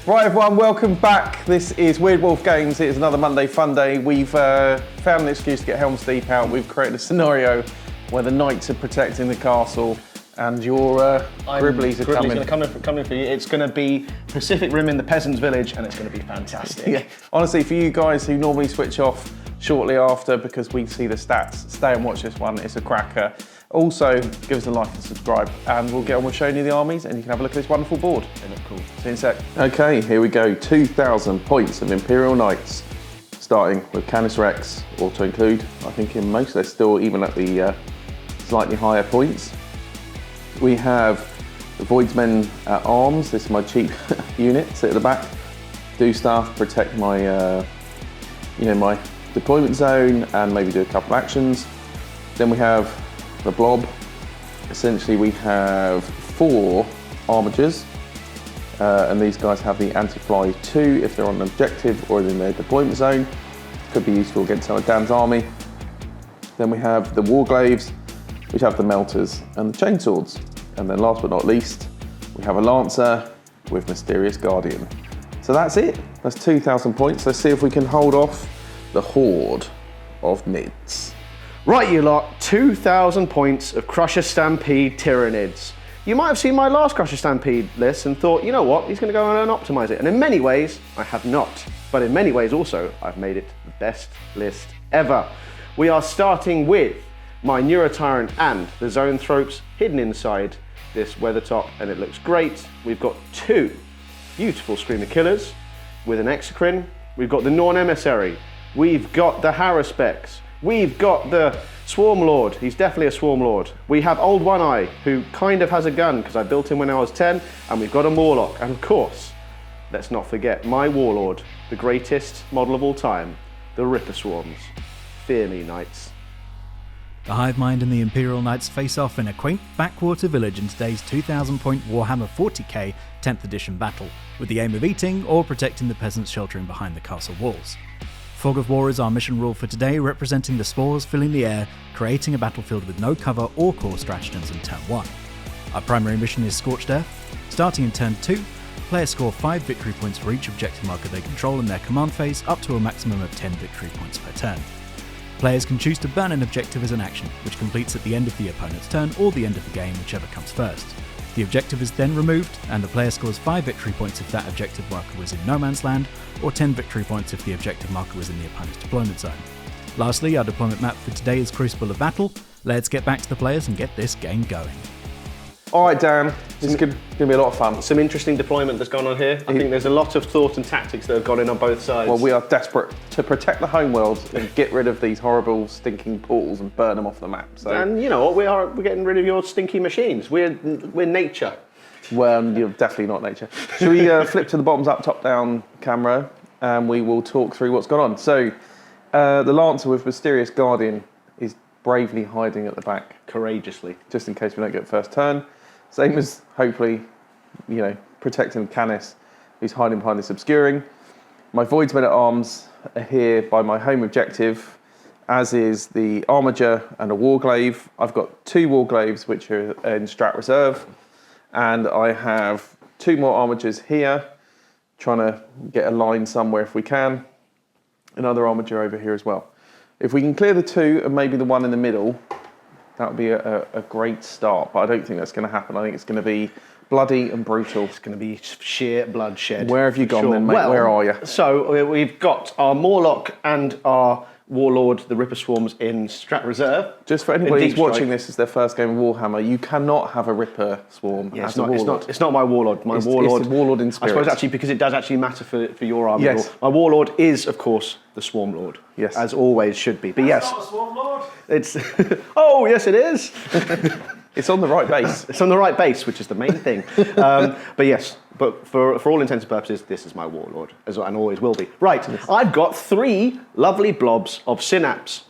Right everyone, welcome back. This is Weird Wolf Games. It is another Monday fun day. We've found an excuse to get Helms Deep out. We've created a scenario where the knights are protecting the castle and your Gribblies are coming. Going to come in for you. It's going to be Pacific Rim in the Peasants' Village and it's going to be fantastic. Yeah. Honestly, for you guys who normally switch off shortly after because we see the stats, stay and watch this one. It's a cracker. Also, give us a like and subscribe, and we'll get on with showing you the armies, and you can have a look at this wonderful board. They look cool. See you in a sec. Okay, here we go. 2,000 points of Imperial Knights, starting with Canis Rex, auto include. I think in most they're still even at the slightly higher points. We have the Voidmen at arms. This is my cheap unit. Sit at the back, do stuff, protect my, my deployment zone, and maybe do a couple of actions. Then we have the blob. Essentially we have 4 Armigers, and these guys have the anti-fly 2 if they're on an objective or in their deployment zone. Could be useful against some of Dan's army. Then we have the Warglaves, which have the melters and the chainswords. And then last but not least, we have a Lancer with Mysterious Guardian. So that's it. That's 2,000 points. Let's see if we can hold off the horde of Nids. Right, you lot, 2,000 points of Crusher Stampede Tyranids. You might have seen my last Crusher Stampede list and thought, you know what, he's going to go and optimize it. And in many ways, I have not. But in many ways also, I've made it the best list ever. We are starting with my Neurotyrant and the Zoenthropes hidden inside this Weathertop, and it looks great. We've got 2 beautiful Screamer Killers with an Exocrine. We've got the Norn Emissary. We've got the Haruspex. We've got the Swamlord. He's definitely a Swamlord. We have Old One Eye, who kind of has a gun because I built him when I was 10, and we've got a Morlock. And of course, let's not forget my Warlord, the greatest model of all time, the Ripper Swarms. Fear me, knights. The Hive Mind and the Imperial Knights face off in a quaint backwater village in today's 2,000-point Warhammer 40k 10th edition battle, with the aim of eating or protecting the peasants sheltering behind the castle walls. Fog of War is our mission rule for today, representing the spores filling the air, creating a battlefield with no cover or core stratagems in turn 1. Our primary mission is Scorched Earth. Starting in turn 2, players score 5 victory points for each objective marker they control in their command phase, up to a maximum of 10 victory points per turn. Players can choose to burn an objective as an action, which completes at the end of the opponent's turn or the end of the game, whichever comes first. The objective is then removed, and the player scores 5 victory points if that objective marker was in no man's land, or 10 victory points if the objective marker was in the opponent's deployment zone. Lastly, our deployment map for today is Crucible of Battle. Let's get back to the players and get this game going. All right, Dan, this is going to be a lot of fun. Some interesting deployment that's gone on here. I think there's a lot of thought and tactics that have gone in on both sides. Well, we are desperate to protect the homeworld and get rid of these horrible, stinking portals and burn them off the map. So. And you know what? We're getting rid of your stinky machines. We're nature. Well, you're definitely not nature. Should we flip to the bottoms up, top down camera, and we will talk through what's gone on. So, the Lancer with Mysterious Guardian is bravely hiding at the back. Courageously. Just in case we don't get first turn. Same as, hopefully, protecting Canis, who's hiding behind this obscuring. My Voidmen at arms are here by my home objective, as is the Armiger and a Warglaive. I've got 2 Warglaves, which are in Strat Reserve, and I have 2 more Armigers here, trying to get a line somewhere if we can. Another Armiger over here as well. If we can clear the 2 and maybe the one in the middle, that would be a great start, but I don't think that's going to happen. I think it's going to be bloody and brutal. It's going to be sheer bloodshed. Where have you gone then, mate? Well, where are you? So we've got our Morlock and our Warlord, the Ripper Swarms, in Strat Reserve. Just for anybody who's watching this as their first game of Warhammer, you cannot have a Ripper Swarm as a Warlord. It's not my Warlord. It's the Warlord in spirit. I suppose actually because it does actually matter for your army. Yes. My Warlord is, of course, the Swarmlord. Yes. As always should be. But yes. Not a Swamlord. It's oh yes it is. It's on the right base. It's on the right base, which is the main thing. But yes, but for all intents and purposes, this is my Warlord, and always will be. Right, yes. I've got 3 lovely blobs of Synapse.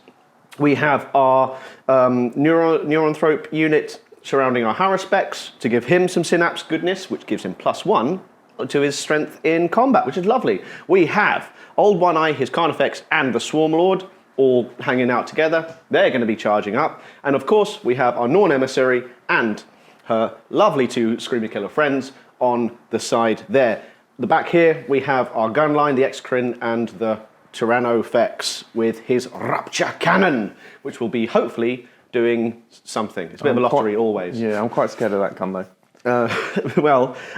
We have our Neuronthrope unit surrounding our Haruspex to give him some Synapse goodness, which gives him +1 to his strength in combat, which is lovely. We have Old One Eye, his Canifexes, and the Swamlord all hanging out together. They're going to be charging up. And of course, we have our Norn Emissary and her lovely 2 Screamer Killer friends on the side there. the back here, we have our gun line, the Exocrine, and the Tyrannofex with his Rupture Cannon, which will be hopefully doing something. It's a bit of a lottery always. Yeah, I'm quite scared of that gun though.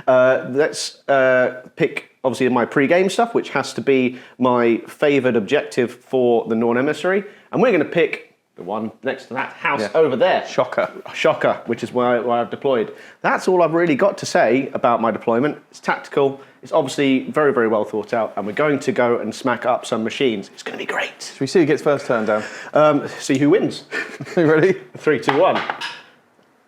Let's pick obviously my pre-game stuff, which has to be my favoured objective for the Norn Emissary, and we're going to pick the one next to that house over there. Shocker, which is where I've deployed. That's all I've really got to say about my deployment. It's tactical. It's obviously very, very well thought out, and we're going to go and smack up some machines. It's going to be great. Should we see who gets first turn down? See who wins. You ready? 3, 2, 1.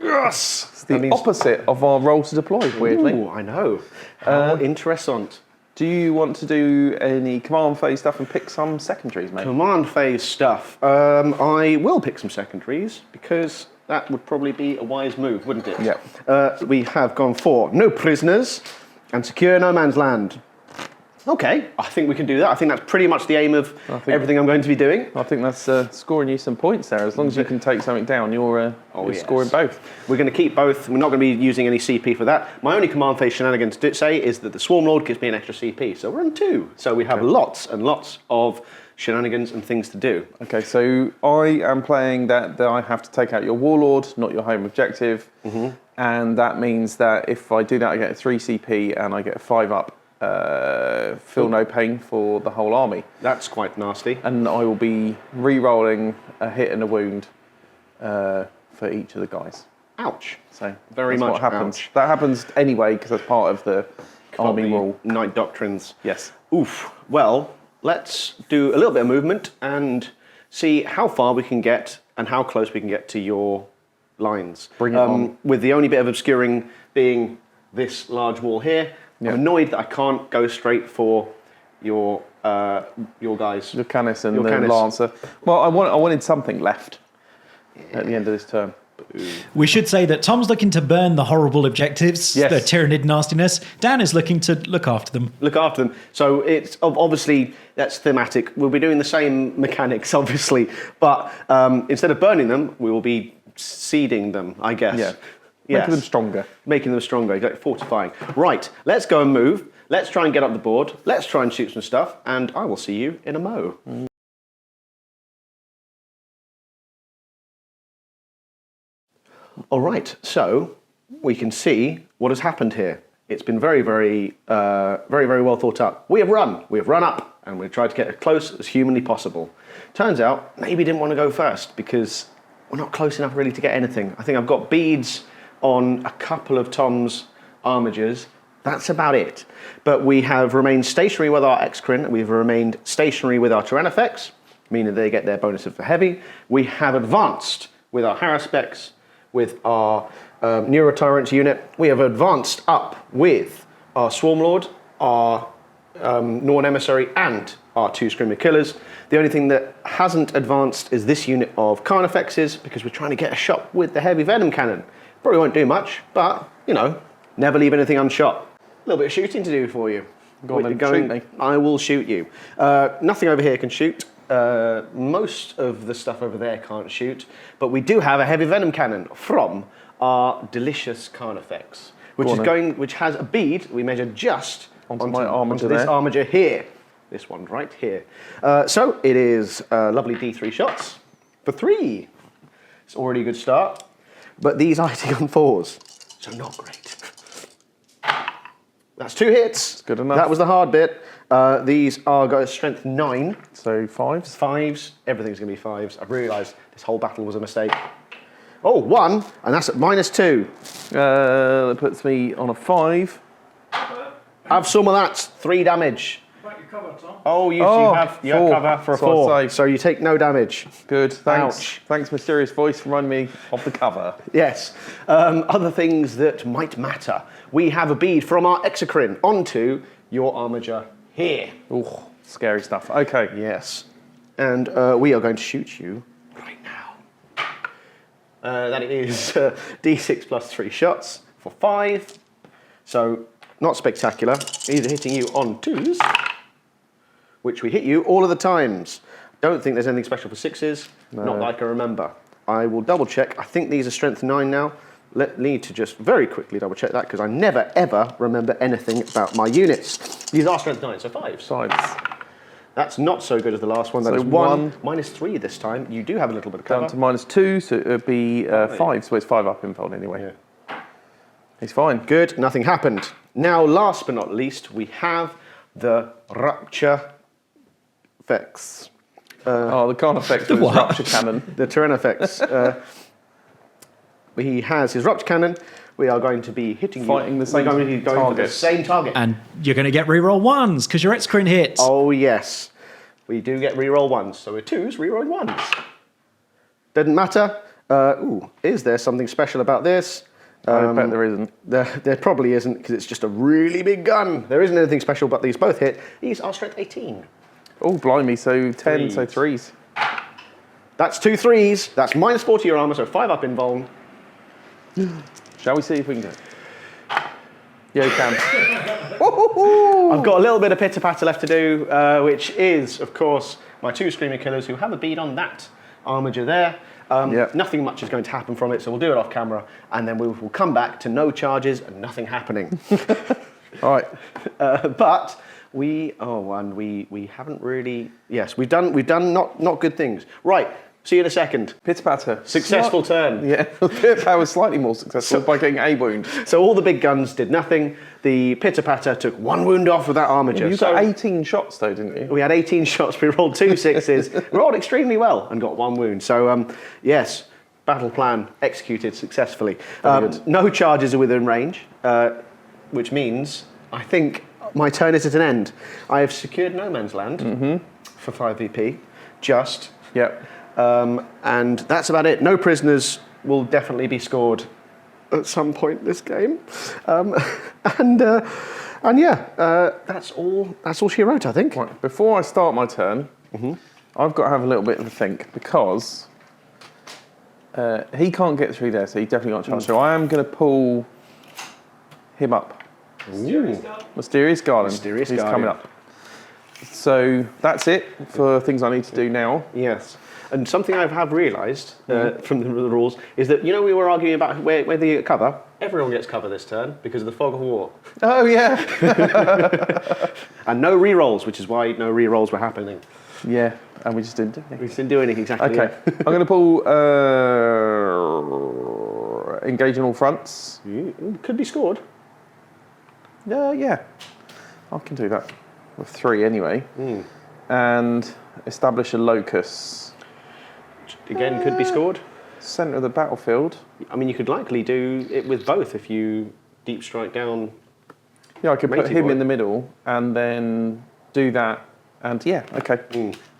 Yes! It's the opposite of our roll to deploy, weirdly. Ooh, I know. How interessant. Do you want to do any command phase stuff and pick some secondaries, mate? Command phase stuff. I will pick some secondaries because that would probably be a wise move, wouldn't it? Yeah. We have gone for no prisoners and secure no man's land. Okay, I think we can do that. I think that's pretty much the aim of everything I'm going to be doing. I think that's scoring you some points there. As long as you can take something down, you're scoring both. We're going to keep both. We're not going to be using any CP for that. My only command phase shenanigans to say is that the Swamlord gives me an extra CP, so we're on 2. So we have lots and lots of shenanigans and things to do. Okay, so I am playing that I have to take out your Warlord, not your home objective. And that means that if I do that, I get a 3 CP and I get a 5 up. Feel no pain for the whole army. That's quite nasty. And I will be re-rolling a hit and a wound for each of the guys. Ouch. So very that's much what happens. ouch. That happens anyway because that's part of the army rule. Knight doctrines. Yes. Oof. Well, let's do a little bit of movement and see how far we can get and how close we can get to your lines. Bring it on. With the only bit of obscuring being this large wall here. I'm annoyed that I can't go straight for your guys. Your Canis and Your the Canis. Lancer. Well, I wanted something left at the end of this turn. We should say that Tom's looking to burn the horrible objectives, Yes. the Tyranid nastiness. Dan is looking to look after them. Look after them. So it's obviously that's thematic. We'll be doing the same mechanics, obviously, but instead of burning them, we will be seeding them, I guess. Yeah. Yes. Making them stronger. Making them stronger, like fortifying. Right, let's go and move. Let's try and get up the board. Let's try and shoot some stuff, and I will see you in a mo. All right, so we can see what has happened here. It's been very, very well thought out. We have run up, and we've tried to get as close as humanly possible. Turns out, maybe didn't want to go first because we're not close enough really to get anything. I think I've got beads on a couple of Tom's Armigers. That's about it. But we have remained stationary with our Exocrine. We've remained stationary with our Tyrannofex, meaning they get their bonuses for heavy. We have advanced with our Haruspecs, with our Neurotyrant unit. We have advanced up with our Swamlord, our Norn Emissary, and our 2 Screamer Killers. The only thing that hasn't advanced is this unit of Canifexes because we're trying to get a shot with the heavy venom cannon. Probably won't do much, but, you know, never leave anything unshot. A little bit of shooting to do for you. Go on then, shoot me. I will shoot you. Nothing over here can shoot. Most of the stuff over there can't shoot, but we do have a heavy venom cannon from our delicious Canifex, which has a bead we measure just onto my Armiger onto this there. Armiger here. This one right here. So it is lovely D3 shots for 3. It's already a good start, but these are hitting on 4s, so not great. That's 2 hits. Good enough. That was the hard bit. These are got a strength 9. So 5s. 5s. Everything's going to be 5s. I've realised this whole battle was a mistake. Oh, 1, and that's at -2. That puts me on a 5. Have some of that. 3 damage. Back your cover, Tom. Oh, you have 4. cover for a So 4. I say. So you take no damage. Good, thanks. Ouch. Thanks, mysterious voice, remind me of the cover. Yes. Other things that might matter. We have a bead from our Exocrine onto your Armiger here. Ooh, scary stuff. Okay. Yes. And we are going to shoot you right now. That is D6 plus 3 shots for 5. So, not spectacular. Either hitting you on 2s, which we hit you all of the times. Don't think there's anything special for 6s. No. Not like I remember. I will double check. I think these are strength 9 now. need to just very quickly double check that because I never ever remember anything about my units. These are strength 9, so 5s. 5s. That's not so good as the last one. That is 1, -3 this time. You do have a little bit of cover. Down to -2, so it would be 5, so it's 5 up in fold anyway. Yeah. He's fine. Good, nothing happened. Now, last but not least, we have the Rupture Fex. The Canifexes with his Rupture Cannon. The Tyrannofex. He has his Rupture Cannon. We are going to be hitting Fighting the same We're going to be going for the same target. And you're going to get reroll 1s because your X-Crin hits. Oh, yes. We do get reroll 1s. So we're 2s, reroll 1s. Doesn't matter. Is there something special about this? I bet there isn't. There probably isn't because it's just a really big gun. There isn't anything special, but these both hit. These are strength 18. Oh, blimey, so 10, so 3s. That's 2 3s. That's -4 to your armor, so 5 up in Voln. Shall we see if we can do it? Yeah, you can. I've got a little bit of pitter-patter left to do, which is, of course, my 2 Screamer Killers who have a bead on that Armiger there. Nothing much is going to happen from it, so we'll do it off camera, and then we will come back to no charges and nothing happening. All right. But we haven't really. Yes, we've done not good things. Right. See you in a second. Pitter-patter. Successful turn. Yeah, Pitter-patter was slightly more successful by getting a wound. So all the big guns did nothing. The Pitter-patter took 1 wound off with that Armiger. You got 18 shots though, didn't you? We had 18 shots. We rolled 2 6s. We rolled extremely well and got 1 wound. So yes, battle plan executed successfully. No charges are within range, which means I think my turn is at an end. I have secured no man's land for 5 VP. Just. Yep. And that's about it. No prisoners will definitely be scored at some point this game. And yeah, that's all she wrote, I think. Right. Before I start my turn, I've got to have a little bit of a think because he can't get through there, so he definitely got a chance. So I am going to pull him up. Mysterious Garden. He's coming up. So that's it for things I need to do now. Yes. And something I have realised from the rules is that, you know, we were arguing about whether you get cover. Everyone gets cover this turn because of the Fog of War. Oh, yeah. And no re-rolls, which is why no re-rolls were happening. Yeah, and we just didn't do anything. We just didn't do anything, exactly. Okay. Yeah. I'm going to pull Engage on all fronts. Could be scored. Yeah. I can do that. With 3 anyway. And establish a locus. Again, could be scored. Centre of the battlefield. I mean, you could likely do it with both if you deep strike down. Yeah, I could put him in the middle and then do that. And yeah, okay.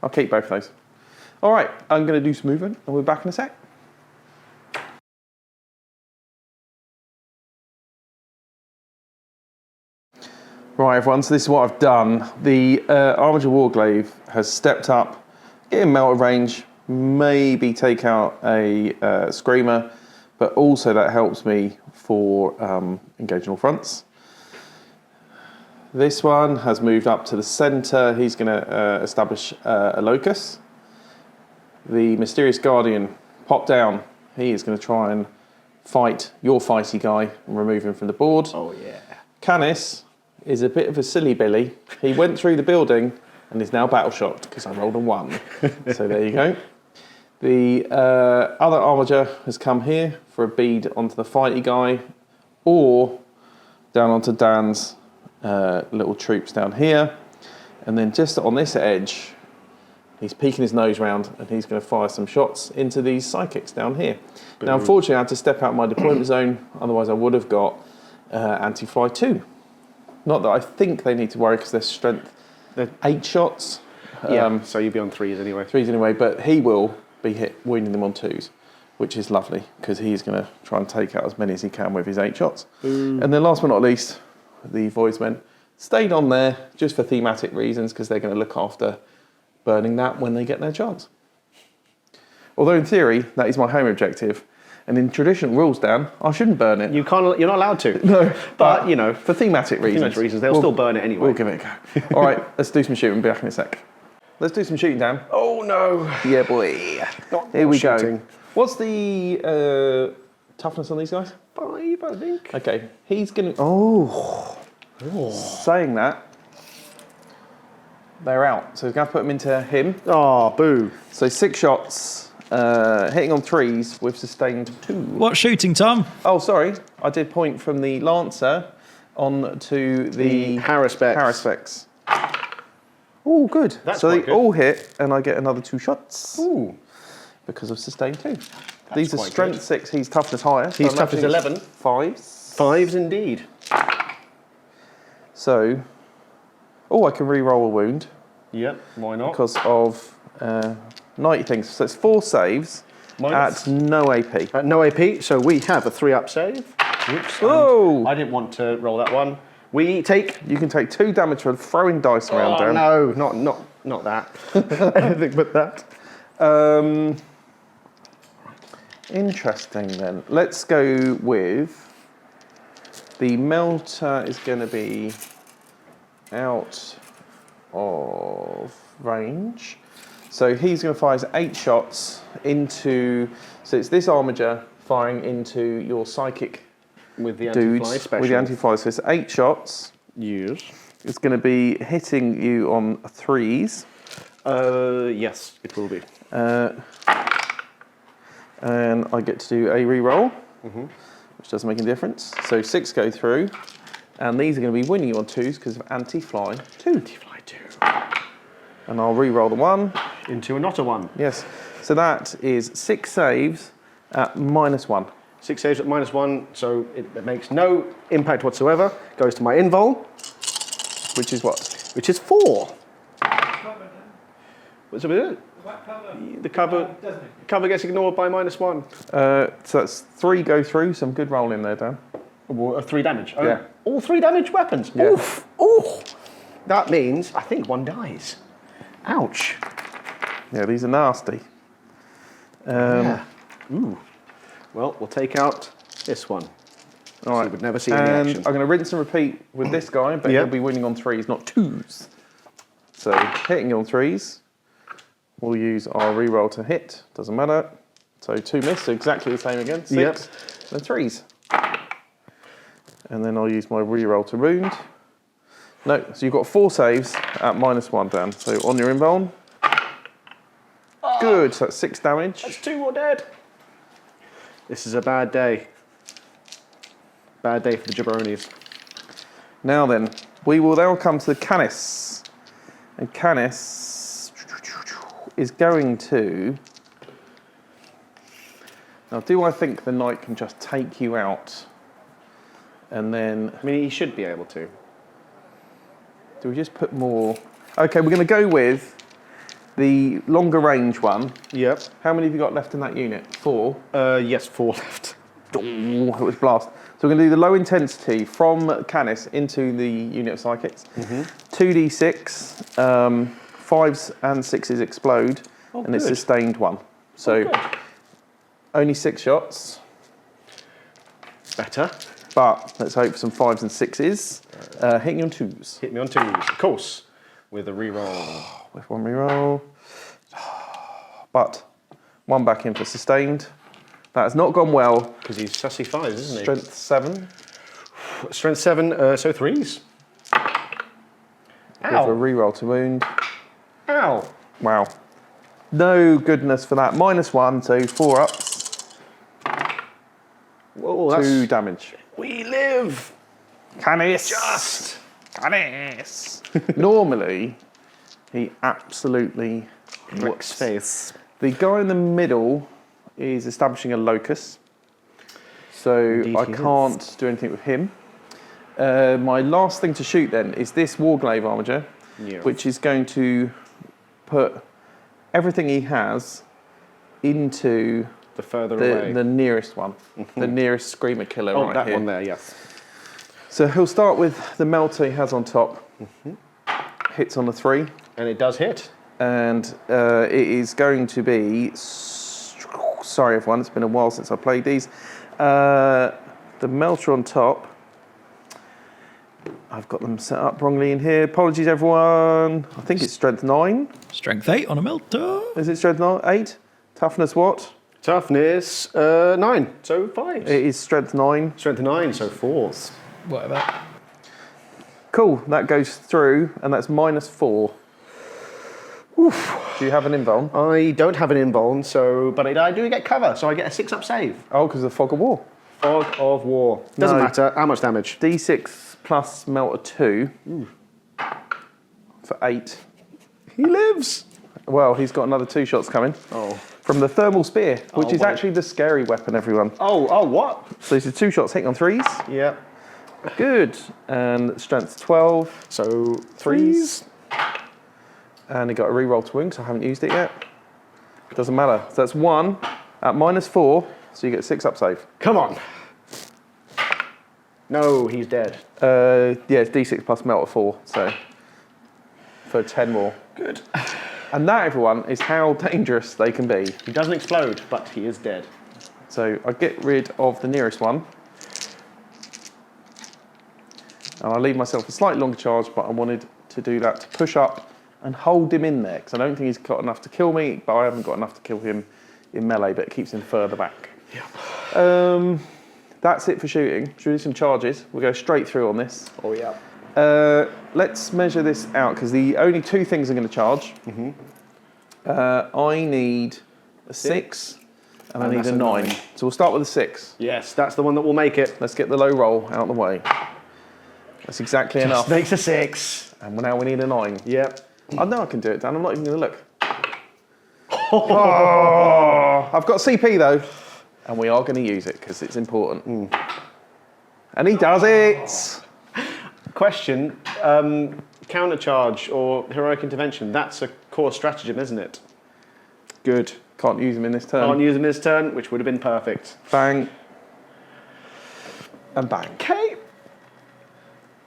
I'll keep both of those. All right, I'm going to do some movement and we'll be back in a sec. Right, everyone, so this is what I've done. The Armiger Warglaive has stepped up, get in melted range, maybe take out a Screamer, but also that helps me for engaging all fronts. This one has moved up to the centre. He's going to establish a locus. The Mysterious Guardian popped down. He is going to try and fight your fighty guy and remove him from the board. Oh, yeah. Canis is a bit of a silly Billy. He went through the building and is now battle shocked because I rolled a 1. So there you go. The other Armiger has come here for a bead onto the fighty guy or down onto Dan's little troops down here. And then just on this edge, he's peeking his nose round and he's going to fire some shots into these psychics down here. Now, unfortunately, I had to step out my deployment zone. Otherwise, I would have got anti-fly 2. Not that I think they need to worry because their strength, they're 8 shots. Yeah, so you'd be on 3s anyway. 3s anyway, but he will be hit, wounding them on 2s, which is lovely because he's going to try and take out as many as he can with his 8 shots. And then last but not least, the Voidmen stayed on there just for thematic reasons because they're going to look after burning that when they get their chance. Although in theory, that is my home objective. And in traditional rules, Dan, I shouldn't burn it. You can't. You're not allowed to. No, but you know, for thematic reasons. They'll still burn it anyway. We'll give it a go. All right, let's do some shooting. Be back in a sec. Let's do some shooting, Dan. Oh no! Yeah, boy. Here we go. Shooting. What's the toughness on these guys? 5, I think. Okay, he's going to... Saying that, they're out. So we're going to put them into him. Oh, boo. So 6 shots, hitting on 3s with sustained 2. What shooting, Tom? Oh, sorry. I did point from the Lancer on to the Harrispecks. Oh, good. That's so they quite good. all hit, and I get another 2 shots. Ooh. Because of sustained 2. These are quite strength good. 6, he's toughness higher. So He's I'm toughness imagining 11. 5s. 5s indeed. So, I can re-roll a wound Yep, why not? because of knighty things. So it's 4 saves Minus. at no AP. At no AP, so we have a 3-up save. Oops. Oh! I didn't want to roll that one. We take... You can take 2 damage for throwing dice around, Dan. no, not that. Anything but that. Interesting then. Let's go with the melter is going to be out of range. So he's going to fire 8 shots into... So it's this Armiger firing into your psychic With the dudes anti-fly special. with the anti-fly. So it's 8 shots. Yes. It's going to be hitting you on 3s. Yes, it will be. And I get to do a re-roll, which doesn't make any difference. So 6 go through, and these are going to be winning you on 2s because of anti-fly 2. Anti-fly 2. And I'll re-roll the 1. Into an otter 1. Yes. So that is 6 saves at -1. 6 saves at -1, so it makes no impact whatsoever. Goes to my invul, Which is what? which is 4. What's it? The cover gets ignored by -1. So that's 3 go through, some good rolling there, Dan. 3 damage. Oh, Yeah. All 3 damage weapons. Yeah. Oof. Oof. That means I think 1 dies. Ouch. Yeah, these are nasty. Yeah. Ooh. Well, we'll take out this one. All right. Would never see any And action. I'm going to rinse and repeat with this guy, but Yep. he'll be winning on 3s, not 2s. So hitting on 3s. We'll use our re-roll to hit, doesn't matter. So 2 miss, so exactly the same again, 6, then 3s. And then I'll use my re-roll to wound. No, so you've got 4 saves at -1, Dan. So on your invuln. Good, so that's 6 damage. That's 2 more dead. This is a bad day. Bad day for the jabronis. Now then, we will now come to the Canis. And Canis is going to... Now, do I think the knight can just take you out? And then... I mean, he should be able to. Do we just put more... Okay, we're going to go with the longer range one. Yep. How many have you got left in that unit? 4? Yes, 4 left. Oh, it was blast. So we're going to do the low intensity from Canis into the unit of psychics. 2d6, 5s and 6s explode, and it's good. sustained 1. So only 6 shots, Better. but let's hope for some 5s and 6s. Hitting you on 2s. Hit me on 2s, of course, with a reroll. With 1 reroll. But 1 back in for sustained. That has not gone well. Because he's sussy 5s, isn't he? Strength 7. Strength 7, so 3s. With a reroll to wound. Ow! Wow. No goodness for that. -1, so 4 ups. Whoa, 2 damage. We live! Canis! Just! Canis! Normally, he absolutely Wrecks face. The guy in the middle is establishing a locus. So Indeed I he can't do anything with him. My last thing to shoot then is this Warglaive Armiger, which is going to put everything he has into The further away. the nearest one, the nearest Screamer Killer right that here. one there, yes. So he'll start with the melter he has on top. Hits on a 3. And it does hit. And it is going to be... Sorry everyone, it's been a while since I played these. The melter on top. I've got them set up wrongly in here. Apologies everyone. I think it's strength 9. Strength 8 on a melter. Is it strength 8? Toughness what? Toughness 9, so 5s. It is strength 9. Strength 9, so 4s. Whatever. Cool, that goes through, and that's -4. Oof. Do you have an invuln? I don't have an invuln, but I do get cover, so I get a 6-up save. Oh, because of the Fog of War. Fog of War. Doesn't No. matter. How much damage? D6 plus Melter 2 for 8. He lives. Well, he's got another 2 shots coming. Oh. From the Thermal Spear, which is wait. actually the scary weapon, everyone. Oh, what? So these are 2 shots hitting on 3s. Yeah. Good. And strength 12. So 3s. And he got a reroll to wound, because I haven't used it yet. Doesn't matter. So that's 1 at -4, so you get a 6-up save. Come on. No, he's dead. Yeah, it's D6 plus Melter 4, so for 10 more. Good. And that, everyone, is how dangerous they can be. He doesn't explode, but he is dead. So I get rid of the nearest one. And I leave myself a slightly longer charge, but I wanted to do that to push up and hold him in there, because I don't think he's got enough to kill me, but I haven't got enough to kill him in melee, but it keeps him further back. Yeah. That's it for shooting. Should we do some charges? We'll go straight through on this. Oh, yeah. Let's measure this out, because the only 2 things I'm going to charge. I need a 6 and I need that's a a 9. 9. So we'll start with a 6. Yes, that's the one that will make it. Let's get the low roll out of the way. That's exactly enough. Makes a 6. And now we need a 9. Yep. I know I can do it, Dan. I'm not even going to look. Oh, I've got CP though, and we are going to use it because it's important. And he does it. Question, countercharge or heroic intervention, that's a core stratagem, isn't it? Good. Can't use him in this turn. Can't use him this turn, which would have been perfect. Bang. And bang. Okay.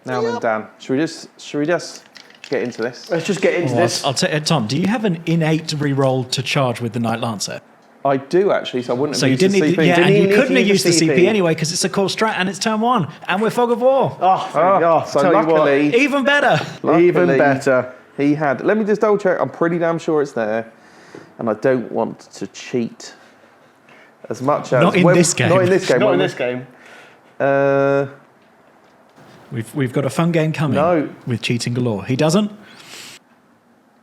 Now then, Dan, should we just get into this? Let's just get into this. I'll tell you, Tom, do you have an innate reroll to charge with the Knight Lancer? I do actually, so I wouldn't So have you used didn't the need, CP. and you need couldn't to have use used the the CP. CP anyway because it's a core strat and it's turn 1, and we're Fog of War. Oh, thank God. So Tell you what. luckily, Even better. Even luckily, better. he had. Let me just double check. I'm pretty damn sure it's there, and I don't want to cheat as much as Not in this game. Not in this game. Not in when this game. We've got a fun game coming. No. With cheating galore. He doesn't.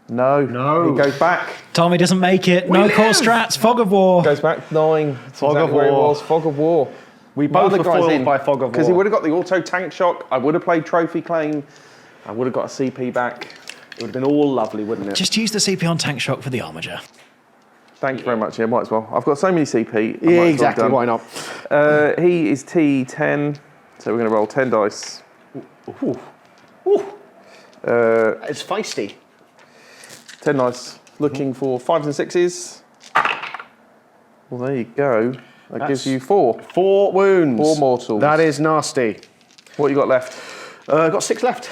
No. No. He goes back. Tommy doesn't make it. No core strats. Fog of War. Goes back 9. That's Fog of exactly where it War. was. Fog of War. We My both other were guy's foiled in, by Fog of because he War. would have got the auto tank shock. I would have played trophy claim. I would have got a CP back. It would have been all lovely, wouldn't it? Just use the CP on tank shock for the Armiger. Thank you very much. Yeah, might as well. I've got so many CP. I might as Yeah, well exactly. done. Why not? He is T10, so we're going to roll 10 dice. Ooh. It's feisty. 10 dice. Looking for 5s and 6s. Well, there you go. That gives you 4. 4 wounds. 4 mortals. That is nasty. What you got left? I've got 6 left.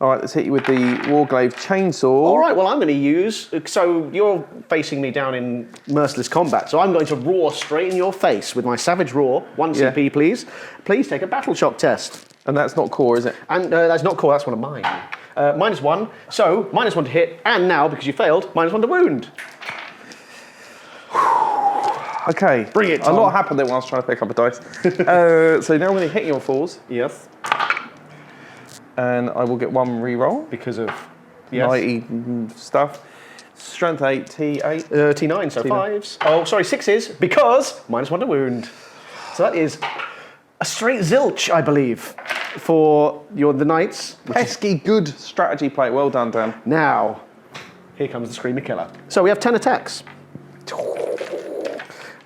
All right, let's hit you with the Warglaive Chainsaw. All right, well, I'm going to use... So you're facing me down in merciless combat, so I'm going to roar straight in your face with my Savage Roar. 1 Yeah. CP, please. Please take a battle shock test. And that's not core, is it? And that's not core, that's one of mine. -1, so -1 to hit, and now, because you failed, -1 to wound. Okay. Bring it, A Tom. lot happened there when I was trying to pick up a dice. So now I'm going to hit you on 4s, Yes. and I will get 1 reroll. Because of... Yes. Mighty stuff. Strength 8, T8. T9, so 5s. Oh, sorry, 6s, because -1 to wound. So that is a straight zilch, I believe, for the Knights. Pesky good strategy play. Well done, Dan. Now, here comes the Screamer Killer. So we have 10 attacks.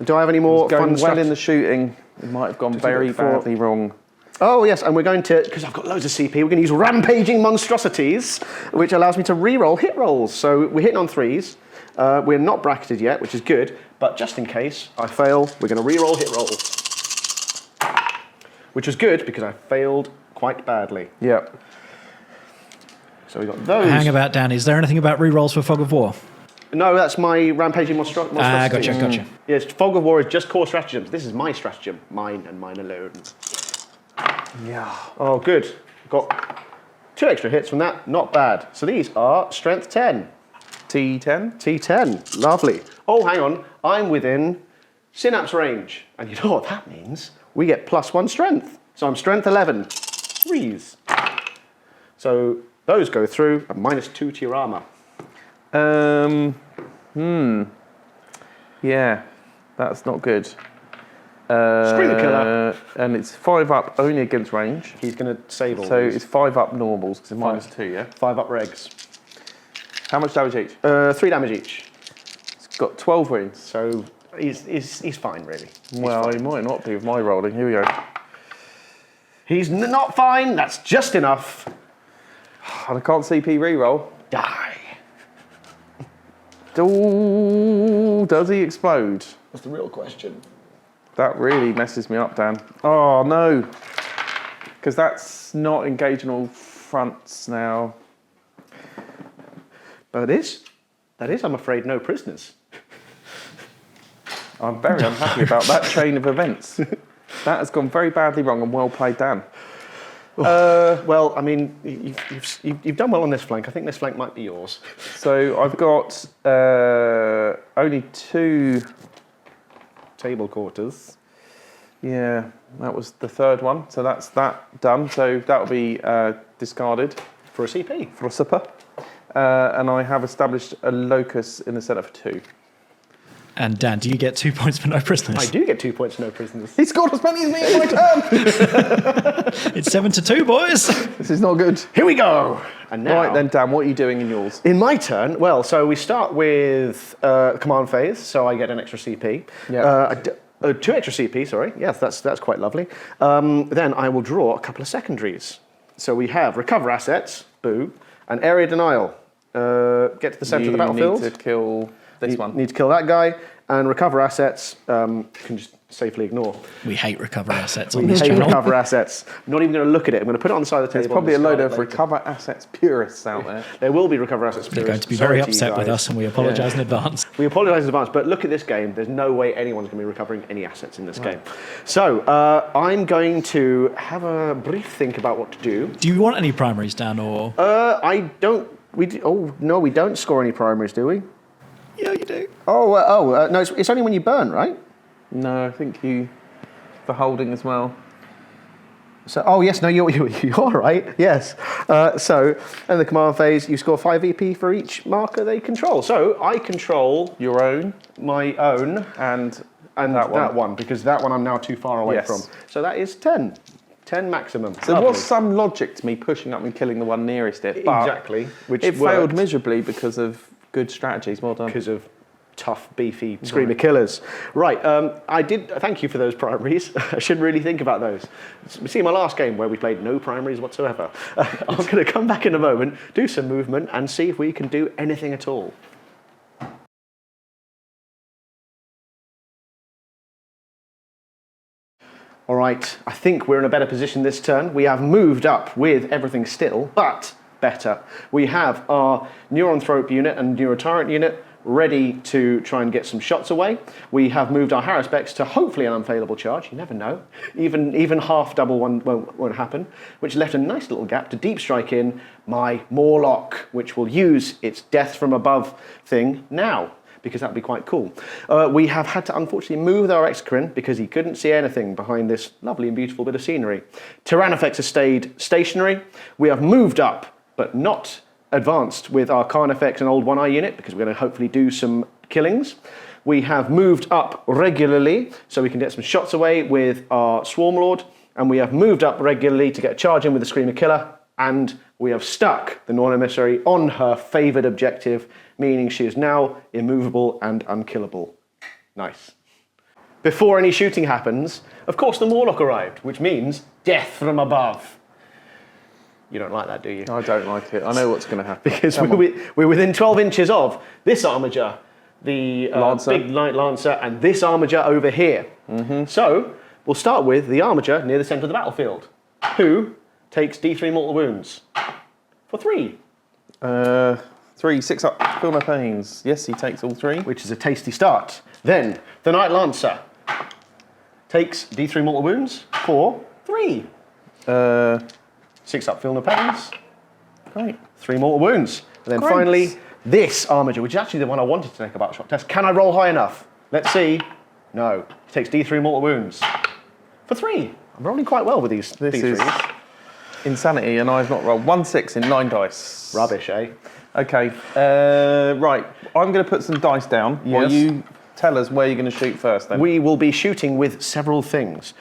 Do I have any more Going fun well in the shooting. It might have gone very look for- badly wrong. Oh, yes, and we're going to, because I've got loads of CP, we're going to use Rampaging Monstrosities, which allows me to re-roll hit rolls. So we're hitting on 3s. We're not bracketed yet, which is good, but just in case I fail, we're going to re-roll hit rolls. Which was good, because I failed quite badly. Yep. So we got those. Hang about, Dan. Is there anything about rerolls for Fog of War? No, that's my Rampaging Monstrosity. Gotcha. Yes, Fog of War is just core stratagems. This is my stratagem. Mine and mine alone. Yeah. Oh, good. Got 2 extra hits from that. Not bad. So these are strength 10. T10. T10, lovely. Oh, hang on, I'm within synapse range. And you know what that means? We get +1 strength. So I'm strength 11. Threes. So those go through and -2 to your armor. Yeah, that's not good. Screamer Killer. And it's 5 up only against range. He's going to save all So these. it's 5 up normals because it's -2, yeah? 5 up regs. How much damage each? 3 damage each. It's got 12 wounds. So he's fine, really. Well, he might not be with my rolling. Here we go. He's not fine, that's just enough. And I can't CP reroll. Die. Ooh, does he explode? That's the real question. That really messes me up, Dan. Oh, no. Because that's not engaging all fronts now. But that is, I'm afraid, no prisoners. I'm very unhappy about that chain of events. That has gone very badly wrong and well played, Dan. Well, I mean, you've done well on this flank. I think this flank might be yours. So I've got only 2... Table quarters. Yeah, that was the third one. So that's that done. So that'll be discarded. For a CP. For a supper. And I have established a locus in the centre for 2. And Dan, do you get 2 points for no prisoners? I do get 2 points for no prisoners. He scored as many as me in my turn! It's 7-2, boys. This is not good. Here we go. And now, Right then, Dan, what are you doing in yours? in my turn, well, so we start with command phase, so I get an extra CP. Yeah. 2 extra CP, sorry. Yes, that's quite lovely. Then I will draw a couple of secondaries. So we have recover assets, boo, and area denial. Get to the centre of the battlefield. You need to kill this one. Need to kill that guy, and recover assets. You can just safely ignore. We hate recover assets on We this hate channel. recover assets. I'm not even going to look at it. I'm going to put it on the side of the table. There's probably a and load discard of it later. recover assets purists out there. There will be recover assets. They're going to be very upset with us, and we apologise in advance. We apologise in advance, but look at this game. There's no way anyone's going to be recovering any assets in this game. So I'm going to have a brief think about what to do. Do you want any primaries, Dan, or...? I don't. Oh no, we don't score any primaries, do we? Yeah, you do. No, it's only when you burn, right? No, I think you... for holding as well. So, oh yes, no, you're right. Yes. So, in the command phase, you score 5 EP for each marker they control. So I control Your own my own and that one because that one I'm now too far away Yes. from. So that is 10. 10 maximum. So there Lovely. was some logic to me pushing up and killing the one nearest it, but Exactly, which it failed worked. miserably because of good strategies. Well done. Because of tough, beefy screamer killers. Right, I did thank you for those primaries. I should really think about those. See my last game where we played no primaries whatsoever. I'm going to come back in a moment, do some movement, and see if we can do anything at all. All right, I think we're in a better position this turn. We have moved up with everything still, but better. We have our Neuronthrope unit and Neurotyrant unit ready to try and get some shots away. We have moved our Harrispecs to hopefully an unfailable charge. You never know. Even half double one won't happen, which left a nice little gap to deep strike in my Morlock, which will use its death from above thing now, because that would be quite cool. We have had to unfortunately move our Exocrine because he couldn't see anything behind this lovely and beautiful bit of scenery. Tyrannofex has stayed stationary. We have moved up, but not advanced with our Canifexes and Old One Eye unit because we're going to hopefully do some killings. We have moved up regularly so we can get some shots away with our Swamlord, and we have moved up regularly to get a charge in with the Screamer Killer, and we have stuck the Norn Emissary on her favoured objective, meaning she is now immovable and unkillable. Nice. Before any shooting happens, of course the Morlock arrived, which means death from above. You don't like that, do you? I don't like it. I know what's going to happen. Because we're within 12 inches of this Armiger, the big Knight Lancer, and this Armiger over here. Mm-hmm. So we'll start with the Armiger near the centre of the battlefield, who takes D3 mortal wounds for 3. 3, 6 up, feel no pains. Yes, he takes all 3. Which is a tasty start. Then the Knight Lancer takes D3 mortal wounds for 3. 6 up, feel no pains. Great. 3 mortal wounds. And then Great. finally, this Armiger, which is actually the one I wanted to take a battle shock test. Can I roll high enough? Let's see. No. He takes D3 mortal wounds. For 3. I'm rolling quite well with these This D3s. is insanity, and I've not rolled 1 6 in 9 dice. Rubbish, eh? Okay, right. I'm going to put some dice down while you tell us where you're going to shoot first then. We will be shooting with several things.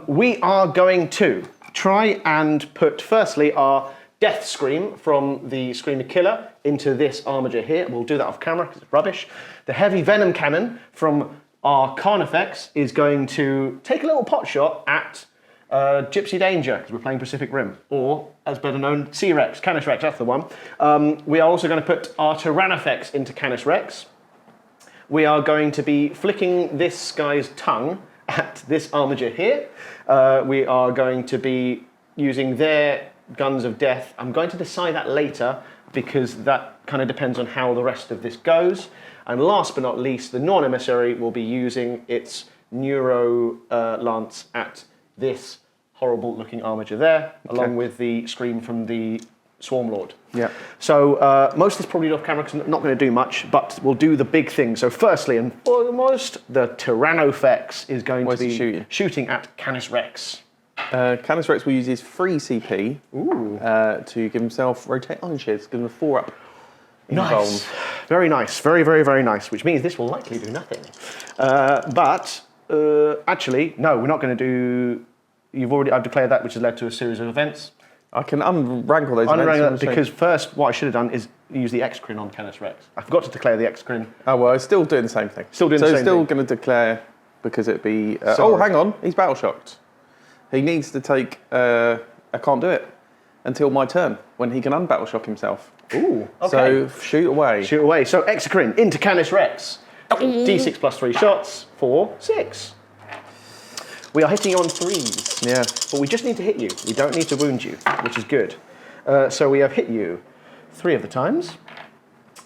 We are going to try and put, firstly, our Death Scream from the Screamer Killer into this Armiger here. We'll do that off camera because it's rubbish. The Heavy Venom Cannon from our Canifexes is going to take a little pot shot at Gypsy Danger, because we're playing Pacific Rim, or, as better known, C-Rex, Canis Rex, that's the one. We are also going to put our Tyrannofex into Canis Rex. We are going to be flicking this guy's tongue at this Armiger here. We are going to be using their Guns of Death. I'm going to decide that later, because that kind of depends on how the rest of this goes. And last but not least, the Norn Emissary will be using its Neuro Lance at this horrible looking Armiger there, along with the Scream from the Swamlord. Yeah. So most of this probably off camera because I'm not going to do much, but we'll do the big thing. So firstly and foremost, the Tyrannofex is going to be shooting at Canis Rex. Canis Rex will use his free CP to give himself rotate lunges, give him a 4-up. Nice. Very nice. Very, very, very nice, which means this will likely do nothing. But actually, no, we're not going to do... I've declared that, which has led to a series of events. I can unrankle those events. Because first, what I should have done is use the X-Crin on Canis Rex. I forgot to declare the X-Crin. Oh, well, it's still doing the same thing. Still doing the same thing. So still going to declare, because it'd be... oh, hang on, he's battle shocked. He needs to take... I can't do it until my turn, when he can unbattle shock himself. Ooh, okay. So shoot away. Shoot away. So X-Crin into Canis Rex. D6 plus 3 shots for 6. We are hitting you on 3s. Yeah. But we just need to hit you. We don't need to wound you, which is good. So we have hit you 3 of the times.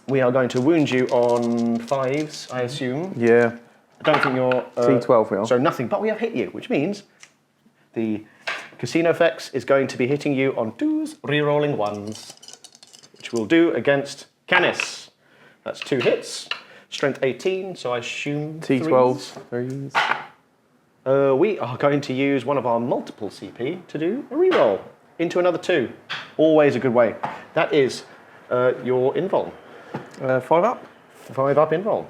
We are going to wound you on 5s, I assume. Yeah. I don't think you're... T12 we are. So nothing, but we have hit you, which means the Casino-fex is going to be hitting you on 2s, re-rolling 1s, which we'll do against Canis. That's 2 hits. Strength 18, so I assume T12s. 3s. We are going to use one of our multiple CP to do a reroll into another 2. Always a good way. That is your invul. 5 up? 5 up invul.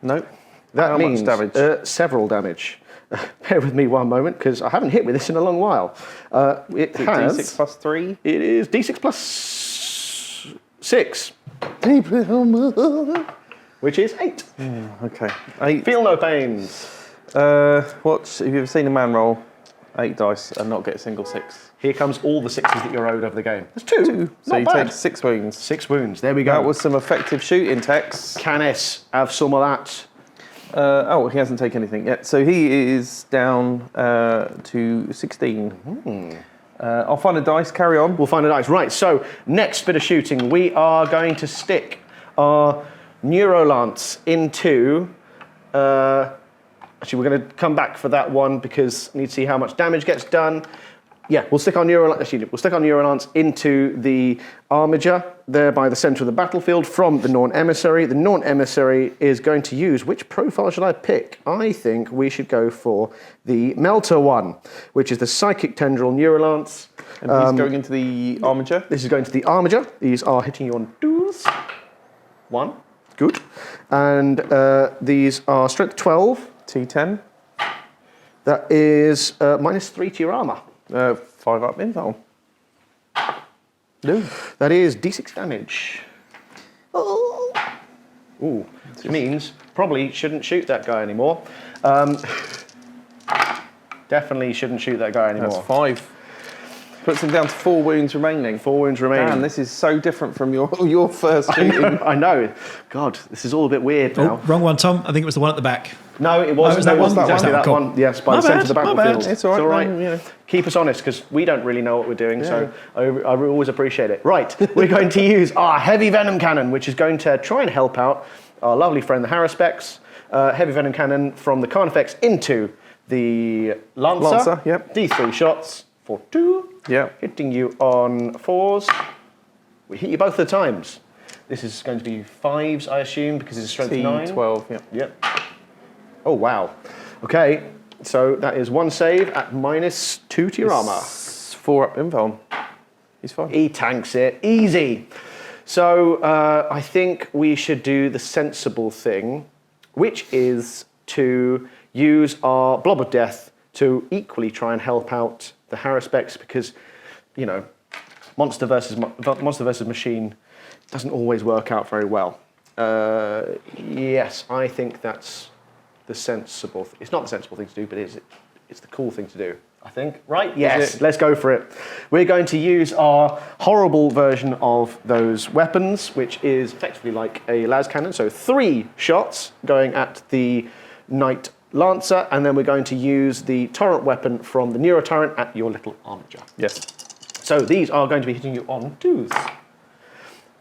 Nope. That How means much damage? several damage. Bear with me one moment, because I haven't hit with this in a long while. It has... D6 plus 3? It is D6 plus 6. Which is 8. Okay. 8. Feel no pains. Have you ever seen a man roll 8 dice and not get a single 6? Here comes all the 6s that you're owed over the game. That's 2. So you Not bad. take 6 wounds. 6 wounds. There we go. That was some effective shooting, Tex. Canis, have some of that. He hasn't taken anything yet. So he is down to 16. I'll find a dice, carry on. We'll find a dice. Right, so next bit of shooting, we are going to stick our Neurolance into... actually, we're going to come back for that one because I need to see how much damage gets done. Yeah, we'll stick our Neurolance into the Armiger there by the centre of the battlefield from the Norn Emissary. The Norn Emissary is going to use, which profile should I pick? I think we should go for the Melter one, which is the Psychic Tendril Neurolance. And he's going into the Armiger? This is going to the Armiger. These are hitting you on 2s. 1, good. And these are strength 12. T10. That is -3 to your armour. 5 up invul. No. That is D6 damage. Ooh, which means probably shouldn't shoot that guy anymore. Definitely shouldn't shoot that guy anymore. That's 5. Puts him down to 4 wounds remaining. 4 wounds remaining. Man, this is so different from your first shooting. I know. God, this is all a bit weird now. Oh, wrong one, Tom. I think it was the one at the back. No, it wasn't. Oh, was that one? Exactly that Cool. one. Yes, by My the centre of the bad, my battlefield. bad. It's all right. Keep us honest, because we don't really know what we're doing, so I always appreciate it. Right, we're going to use our Heavy Venom Cannon, which is going to try and help out our lovely friend the Harrispecs. Heavy Venom Cannon from the Canifexes into the Lancer. Yep. D3 shots for 2. Yep. Hitting you on 4s. We hit you both the times. This is going to be 5s, I assume, because it's strength 9. T12, yeah. Yep. Oh, wow. Okay, so that is 1 save at -2 to your armour. 4 up invuln. He's fine. He tanks it. Easy. So I think we should do the sensible thing, which is to use our Blob of Death to equally try and help out the Haruspecs, because, you know, monster versus machine doesn't always work out very well. Yes, I think that's the sensible. It's not the sensible thing to do, but it's the cool thing to do, I think. Right? Yes. Let's go for it. We're going to use our horrible version of those weapons, which is effectively like a las cannon. So 3 shots going at the Knight Lancer, and then we're going to use the torrent weapon from the Neurotyrant at your little Armiger. Yes. So these are going to be hitting you on 2s.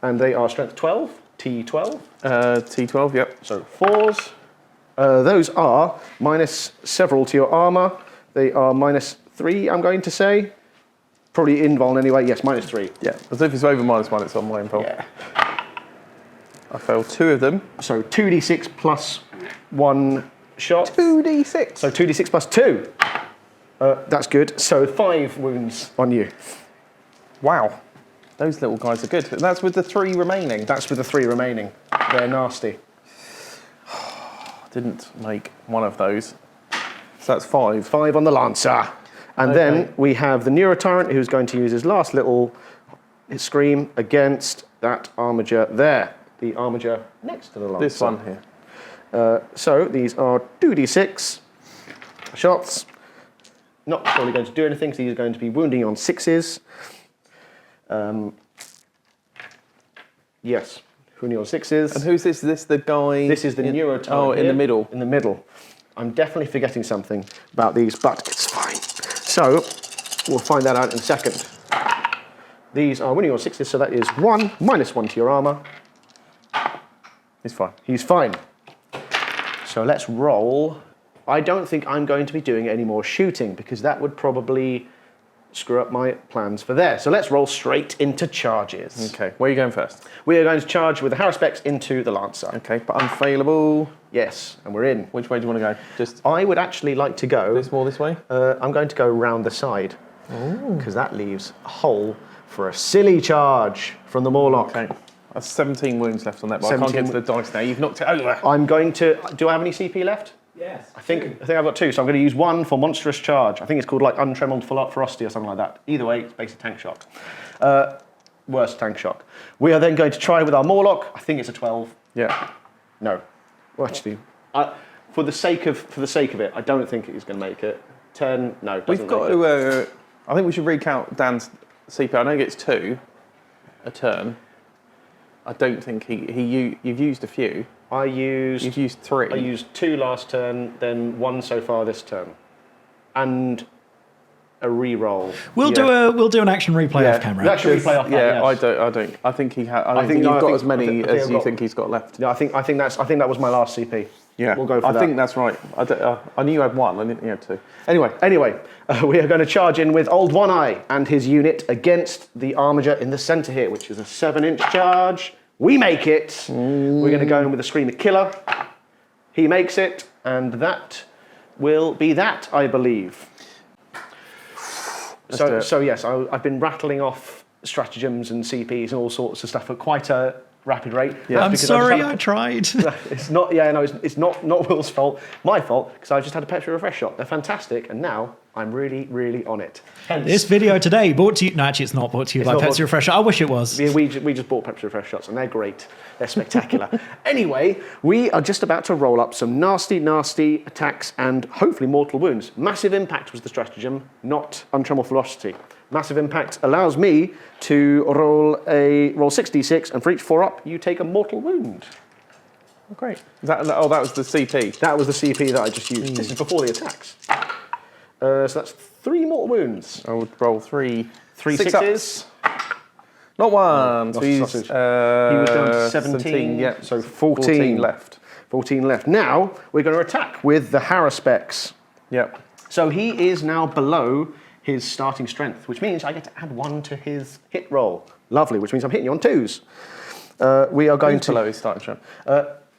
And they are strength 12, T12. T12, yep. So 4s. Those are minus several to your armour. They are -3, I'm going to say. Probably invuln anyway. Yes, -3. Yeah, as if it's over -1, it's on my invuln. Yeah. I failed 2 of them. So 2d6 plus 1 shot. 2d6. So 2d6 plus 2. That's good. So 5 wounds on you. Wow. Those little guys are good. And that's with the 3 remaining. That's with the 3 remaining. They're nasty. Didn't make one of those. So that's 5. 5 on the Lancer. And then we have the Neurotyrant, who's going to use his last little scream against that Armiger there. The Armiger next to the Lancer. This one here. So these are 2d6 shots. Not probably going to do anything, because he's going to be wounding on 6s. Yes, wounding on 6s. And who's this? Is this the guy? This is the Neurotyrant. Oh, in the middle. In the middle. I'm definitely forgetting something about these, but it's fine. So we'll find that out in a second. These are winning on 6s, so that is 1, -1 to your armour. He's fine. He's fine. So let's roll. I don't think I'm going to be doing any more shooting, because that would probably screw up my plans for there. So let's roll straight into charges. Okay, where are you going first? We are going to charge with the Haruspecs into the Lancer. Okay, but unfailable. Yes, and we're in. Which way do you want to go? Just I would actually like to go... this way? I'm going to go round the side, because that leaves a hole for a silly charge from the Morlock. Okay. That's 17 wounds left on that, but I can't get to the dice now. You've knocked it over. I'm going to... Do I have any CP left? Yes. I think I've got 2, so I'm going to use 1 for Monstrous Charge. I think it's called like Untrembled Ferocity or something like that. Either way, it's basically Tank Shock. Worst Tank Shock. We are then going to try with our Morlock. I think it's a 12. Yeah. No. Well, actually, for the sake of it, I don't think he's going to make it. 10, no, doesn't We've got to... I think we should recount Dan's CP. I know he gets 2 a turn. I don't think you've used a few. You've used 3. I used 2 last turn, then 1 so far this turn, and a re-roll. We'll do an action replay off camera. Action replay off. Yeah, yes. I don't. I think he had. I think you've got as many as you think he's got left. No, I think that was my last CP. Yeah, we'll go for that. I think that's right. I knew you had 1. I didn't think you had 2. Anyway, we are going to charge in with Old One Eye and his unit against the Armiger in the centre here, which is a 7-inch charge. We make it. We're going to go in with a Screamer Killer. He makes it, and that will be that, I believe. So yes, I've been rattling off stratagems and CPs and all sorts of stuff at quite a rapid rate. Yeah. I'm sorry, I tried. It's not. Yeah, no, it's not Will's fault. My fault, because I just had a Petra Refresh shot. They're fantastic, and now I'm really, really on it. Hence, This video today brought to you... No, actually, it's not brought to you by not Pepsi Refresher. I wish it was. we just bought Petra Refresh shots, and they're great. They're spectacular. Anyway, we are just about to roll up some nasty, nasty attacks and hopefully mortal wounds. Massive Impact was the stratagem, not Untrembled Ferocity. Massive Impact allows me to roll 6d6, and for each 4 up, you take a mortal wound. Oh, great. That was the CP. That was the CP that I just used. This is before the attacks. So that's 3 mortal wounds. I would roll 3 6s. Not 1. Lost So he's, sausage. He was down to 17. Yeah. So 14 left. 14 left. Now we're going to attack with the Haruspecs. Yep. So he is now below his starting strength, which means I get to add 1 to his hit roll. Lovely, which means I'm hitting you on 2s. We are going Who's to... below his starting strength?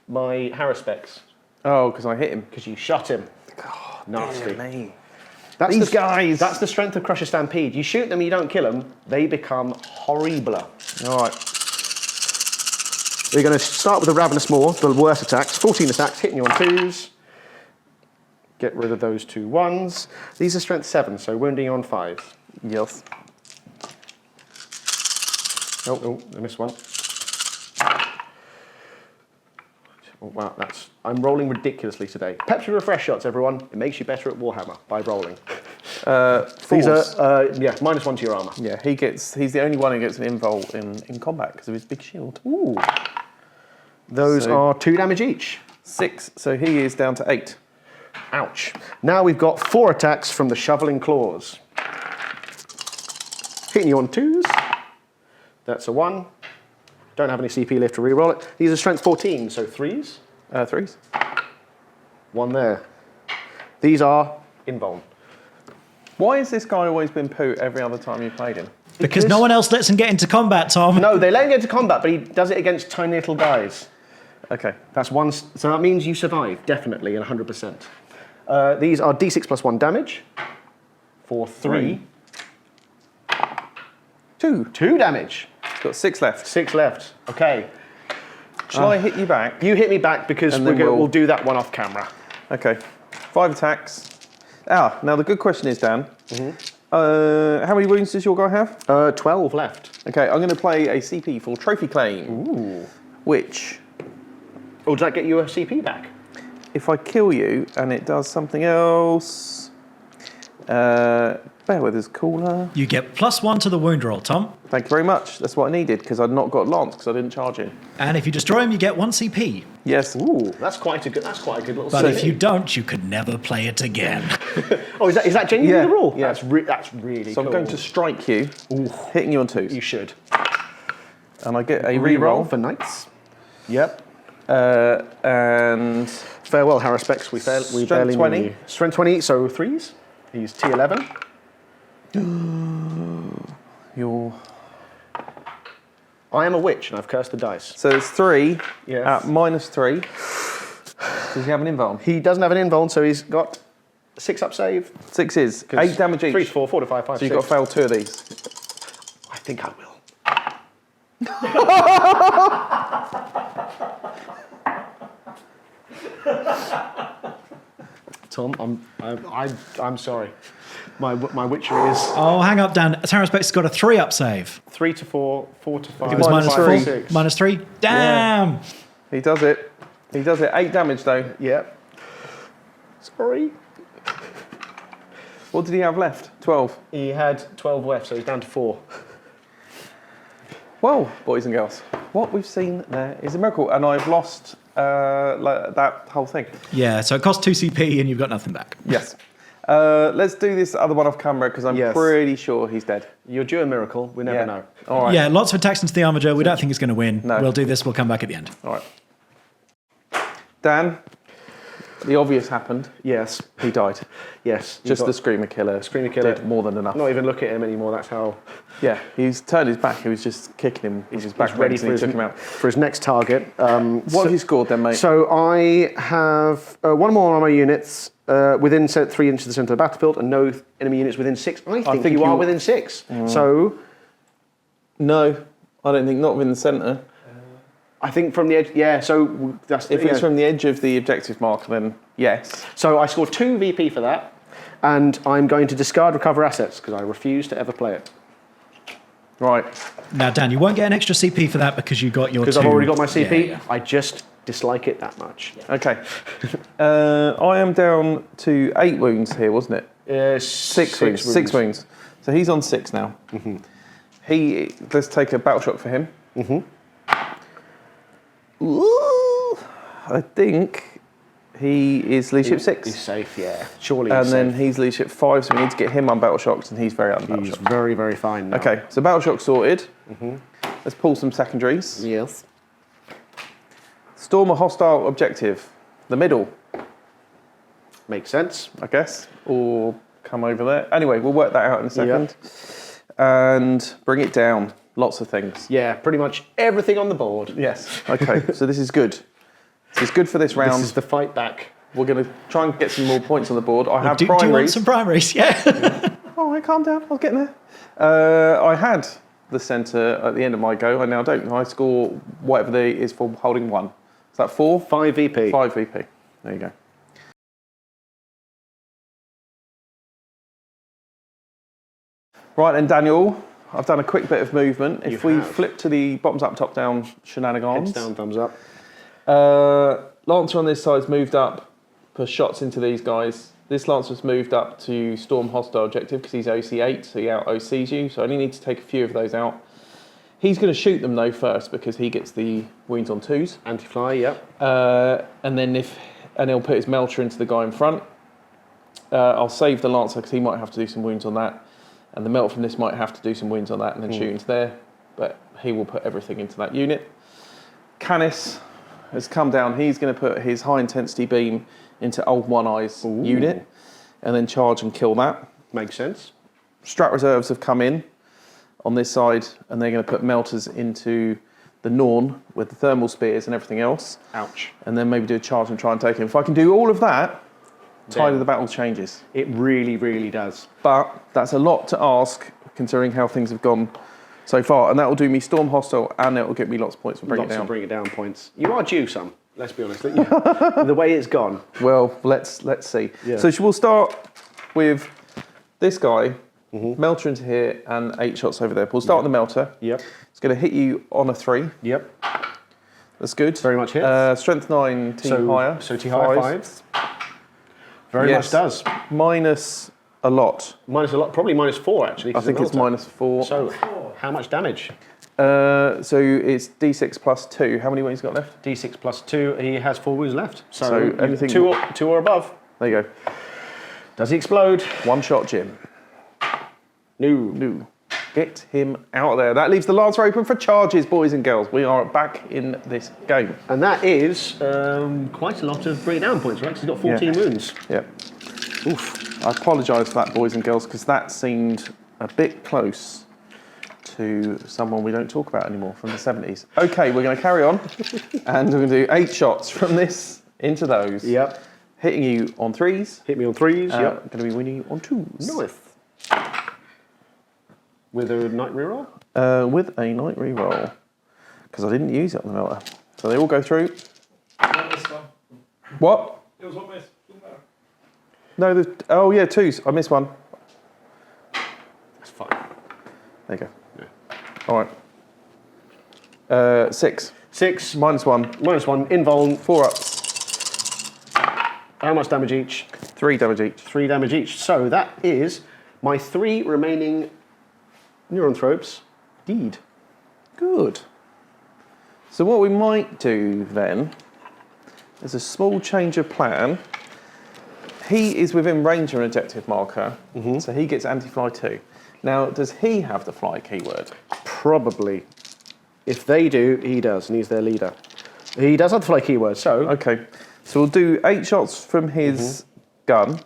My Harrispecs, Oh, because I hit him. because you shot him. Nasty. Dear me. That's These guys. That's the strength of Crusher Stampede. You shoot them, you don't kill them, they become horrible. All right. We're going to start with the Ravenous Maw, the worst attacks. 14 attacks, hitting you on 2s. Get rid of those 2 1s. These are strength 7, so wounding you on 5. Yes. Oh, I missed one. Oh, wow, I'm rolling ridiculously today. Peps with refresh shots, everyone. It makes you better at Warhammer by rolling. These are, -1 to your armour. Yeah, he's the only one who gets an invul in combat because of his big shield. Ooh. Those are 2 damage each. 6, so he is down to 8. Ouch. Now we've got 4 attacks from the Shoveling Claws. Hitting you on 2s. That's a 1. Don't have any CP left to reroll it. These are strength 14, so 3s. 3s. 1 there. These are invuln. Why has this guy always been poo every other time you played him? Because no one else lets him get into combat, Tom. No, they let him get into combat, but he does it against tiny little guys. Okay. That's one. So that means you survive, definitely, and 100%. These are d6 plus 1 damage for 3. 2. 2 damage. Got 6 left. 6 left. Okay. Shall I hit you back? You hit me back because And then we'll do that one off camera. Okay. 5 attacks. Now the good question is, Dan, how many wounds does your guy have? 12 left. Okay, I'm going to play a CP for Trophy Claim. Ooh. Which, Oh, does that get you a CP back? if I kill you and it does something else, bear with us, cooler. You get +1 to the wound roll, Tom. Thank you very much. That's what I needed because I'd not got Lance because I didn't charge in. And if you destroy him, you get 1 CP. Yes. Ooh, that's quite a good little But CP. if you don't, you could never play it again. Oh, is that genuinely Yeah, the rule? yeah. That's really So cool. I'm going to strike you, hitting you on 2s. You should. And I get a Reroll reroll. for knights. Yep. And Farewell, Harrispecs. We Strength barely 20. knew you. Strength 20, so 3s. He's T11. your... I am a witch and I've cursed the dice. So it's 3 Yes. at -3. Does he have an invuln? He doesn't have an invuln, so he's got 6 up save. 6 is 8 damage each. 3 to 4, 4 to 5, 5 So you've got to fail 2 of these. I think I will. Tom, I'm sorry. My witchery is Oh, hang up, Dan. Tyrannofex has got a 3-up save. 3 to 4, 4 to 5. It was Minus -4, 3. -3. Damn! He does it. He does it. 8 damage though. Yep. Sorry. What did he have left? 12. He had 12 left, so he's down to 4. Well, boys and girls, what we've seen there is a miracle, and I've lost that whole thing. Yeah, so it costs 2 CP and you've got nothing back. Yes. Let's do this other one off camera because I'm Yes. pretty sure he's dead. You're due a miracle. We never know. All right. Yeah, lots of attacks into the Armiger. We don't think he's going to win. No. We'll do this. We'll come back at the end. All right. Dan, the obvious happened. Yes. He died. Yes. Just the Screamer Killer. Screamer Killer. Did more than enough. Not even look at him anymore. That's how Yeah, he's turned his back. He was just kicking him with his back he's ready legs for and his, he took him out. for his next target. What have you scored then, mate? So I have 1 more on my units within 3 inches of the centre of the battlefield, and no enemy units within 6. I think you are within 6. So No, I don't think, not within the centre. I think from the edge. Yeah. So that's If it's from the edge of the objective marker, then yes. So I scored 2 VP for that, and I'm going to discard recover assets because I refuse to ever play it. Right. Now, Dan, you won't get an extra CP for that because you got your 2. Because I've already got my CP. Yeah, yeah. I just dislike it that much. Okay. I am down to 8 wounds here, wasn't it? 6 wounds. 6 wounds. So he's on 6 now. Let's take a battle shock for him. Ooh, I think he is leadership 6. He's safe, yeah. Surely And he's then safe. he's leadership 5, so we need to get him on battle shocks, and he's very unbattle He's shocked. very, very fine now. Okay, so battle shock sorted. Let's pull some secondaries. Yes. Storm a hostile objective. The middle, Makes sense. I guess, or come over there. Anyway, we'll work that out in a second. And bring it down. Lots of things. Yeah, pretty much everything on the board. Yes. Okay, so this is good. This is good for this round. This is the fight back. We're going to try and get some more points on the board. I have do primaries. you want some primaries? Yeah. Oh, calm down. I was getting there. I had the centre at the end of my go. I now don't. I score whatever there is for holding 1. Is that 4? 5 VP. 5 VP. There you go. Right then, Daniel. I've done a quick bit of movement. If we flip to the bottoms up, top down shenanigans. Heads down, thumbs up. Lancer on this side's moved up for shots into these guys. This Lancer's moved up to storm hostile objective because he's OC8, so he out OCs you. So I only need to take a few of those out. He's going to shoot them though first because he gets the wounds on 2s. Anti-fly, yep. And then he'll put his melter into the guy in front. I'll save the Lancer because he might have to do some wounds on that. And the melt from this might have to do some wounds on that and then shoot into there. But he will put everything into that unit. Canis has come down. He's going to put his high intensity beam into Old One Eye's unit and then charge and kill that. Makes sense. Strat reserves have come in on this side and they're going to put melters into the Norn with the thermal spears and everything else. Ouch. And then maybe do a charge and try and take him. If I can do all of that, tide of the battle changes. It really, really does. But that's a lot to ask considering how things have gone so far. And that will do me storm hostile and it will get me lots of points for bringing it down. Lots of bring it down points. You are due some, let's be honest. The way it's gone. Well, let's see. Yeah. So we'll start with this guy, melter into here and 8 shots over there. We'll start with the melter. Yep. It's going to hit you on a 3. Yep. That's good. Very much hits. Strength 9, T higher. So T higher 5s. Very much does. Minus a lot. Minus a lot, probably -4 actually. I think it's -4. So, how much damage? So it's D6 plus 2. How many wounds got left? D6 plus 2. He has 4 wounds left. So anything 2 or above. There you go. Does he explode? 1 shot, Jim. No. Get him out of there. That leaves the Lancer open for charges, boys and girls. We are back in this game. And that is quite a lot of bring it down points, right? 'Cause he's got 14 wounds. Yep. Oof. I apologise for that, boys and girls, because that seemed a bit close to someone we don't talk about anymore from the 70s. Okay, we're going to carry on, and we're going to do 8 shots from this into those. Yep. Hitting you on 3s. Hit me on 3s, yep. Going to be winning you on 2s. Nice. With a night reroll? With a night reroll, because I didn't use it on the melter. So they all go through. What? It was what missed. No, oh yeah, 2s. I missed 1. That's fine. There you go. Yeah. All right. 6. 6. -1. -1. Invuln. 4 ups. How much damage each? 3 damage each. 3 damage each. So that is my 3 remaining Neurotyrants deed. Good. So what we might do then is a small change of plan. He is within range of an objective marker, so he gets anti-fly 2. Now, does he have the fly keyword? Probably. If they do, he does, and he's their leader. He does have the fly keyword, so... Okay, so we'll do 8 shots from his gun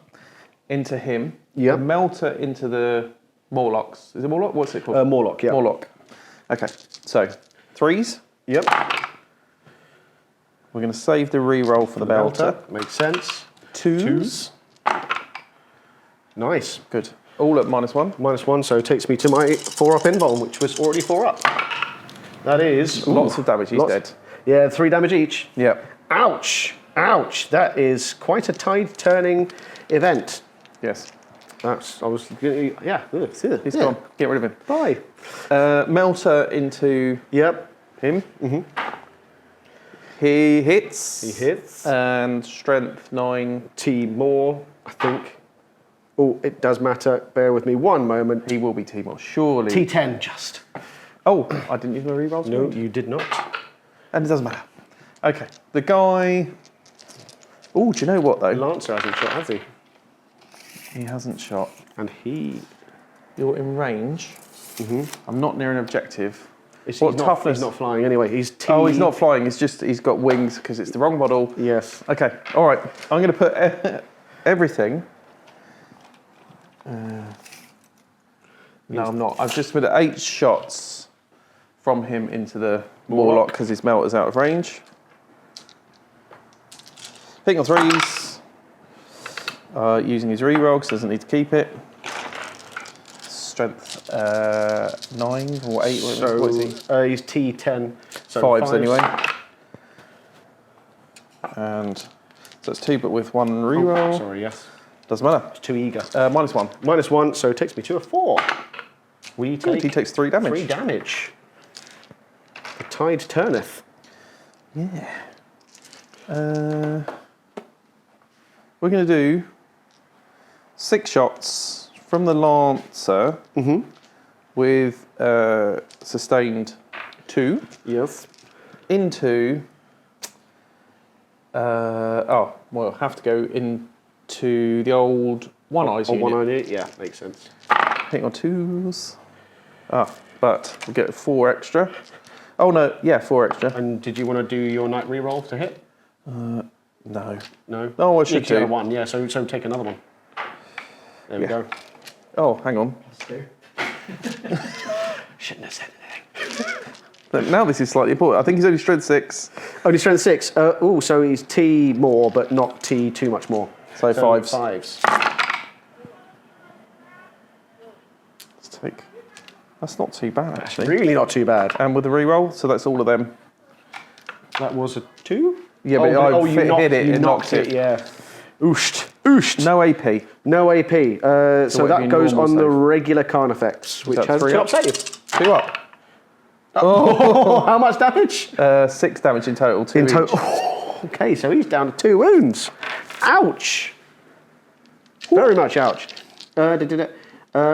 into him. Yep. A melter into the Morlocks. Is it Morlock? What's it called? Morlock, yeah. Morlock. Okay, so 3s. Yep. We're going to save the re-roll for the melter. Makes sense. 2s. Nice. Good. All at -1. -1, so it takes me to my 4-up invuln, which was already 4 up. That is... Lots of damage, he's dead. Yeah, 3 damage each. Yep. Ouch! Ouch! That is quite a tide-turning event. Yes. That's... I was... Yeah. He's gone. Get rid of him. Bye. Melter into him. He hits. He hits. And strength 9. T more, I think. Oh, it does matter. Bear with me one moment. He will be T more, surely. T10 just. Oh, I didn't use my rerolls. No, you did not. And it doesn't matter. Okay, the guy... Oh, do you know what though? Lancer hasn't shot, has he? He hasn't shot. And he... You're in range. I'm not near an objective. He's toughness? He's not flying anyway. He's T... Oh, he's not flying. It's just he's got wings because it's the wrong model. Yes. Okay. All right. I'm going to put everything. No, I'm not. I've just put 8 shots from him into the Warlock because his melter's out of range. Hitting on 3s. Using his reroll because doesn't need to keep it. Strength 9 or 8. So what is he? He's T10. So 5s anyway. And so it's 2 but with 1 reroll. Oh, sorry, yes. Doesn't matter. Too eager. -1. -1, so it takes me to a 4. We take He takes 3 damage. 3 damage. The tide turneth. Yeah. We're going to do 6 shots from the Lancer with sustained 2 Yes. into. We'll have to go into the old one-eyes unit. One-eyed, yeah, makes sense. Hitting on 2s. But we'll get 4 extra. Oh no, yeah, 4 extra. And did you want to do your knight reroll to hit? No. No. Oh, I should do. do. 1, yeah. So take another one. There we go. Oh, hang on. Shouldn't have said anything. But now this is slightly important. I think he's only strength 6. Only strength 6. So he's T more, but not T too much more. So 5s. 5s. Let's take. That's not too bad actually. Really not too bad. And with the reroll, so that's all of them. That was a 2? Yeah, but I hit it and knocked it. Yeah. Ooshed. No AP. No AP. So what that would be goes normal on the save? regular Carnifex, which that has 3 2 up? up save. 2 up. Oh, how much damage? 6 damage in total. 2 In each. total. Okay, so he's down to 2 wounds. Ouch. Very much ouch.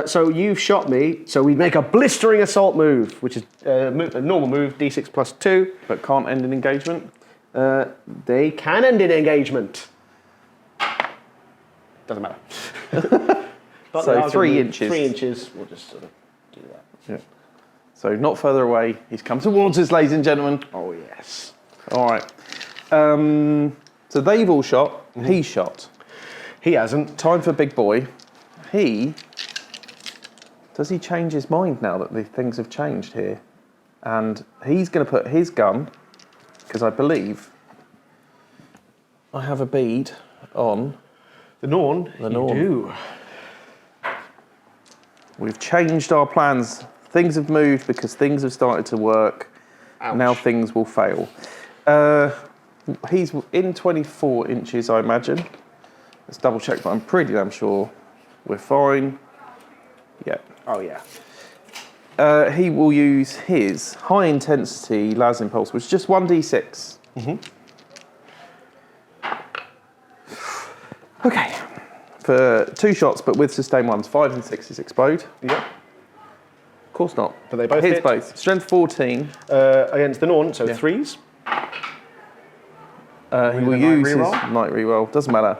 So you've shot me, so we make a blistering assault move, which is a normal move, d6 plus 2. But can't end an engagement. They can end in engagement. Doesn't matter. But So 3 inches. 3 inches, we'll just sort of do that. Yeah. So not further away. He's come towards us, ladies and gentlemen. Oh, yes. All right. So they've all shot. He shot. He hasn't. Time for big boy. Does he change his mind now that the things have changed here? And he's going to put his gun, because I believe I have a bead on The Norn. the Norn. You do. We've changed our plans. Things have moved because things have started to work. Ouch. Now things will fail. He's in 24 inches, I imagine. Let's double check, but I'm pretty damn sure we're fine. Yeah. Oh, yeah. He will use his high intensity las impulse, which is just 1d6. Okay. For 2 shots, but with sustained ones, 5 and 6 explode. Yep. Of course not. Do they both hits hit? both. Strength 14. Against the Norn, so 3s. He will the night use his reroll? night reroll. Doesn't matter.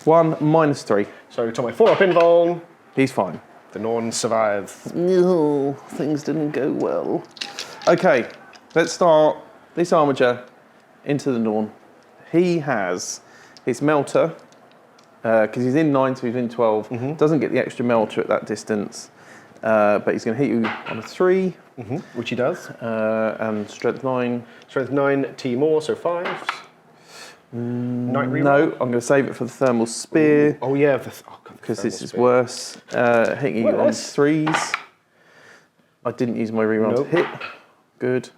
1 -3. So to my 4-up invuln, He's fine. the Norn survives. No, things didn't go well. Okay, let's start this Armiger into the Norn. He has his melter, because he's in 9, so he's in 12. Doesn't get the extra melter at that distance, but he's going to hit you on a 3. Which he does. And strength 9. Strength 9, T more, so 5s. Night reroll. No, I'm going to save it for the thermal spear, Oh, yeah. because this is worse. Hitting you on Worse? 3s. I didn't use my reroll Nope. to hit. Good.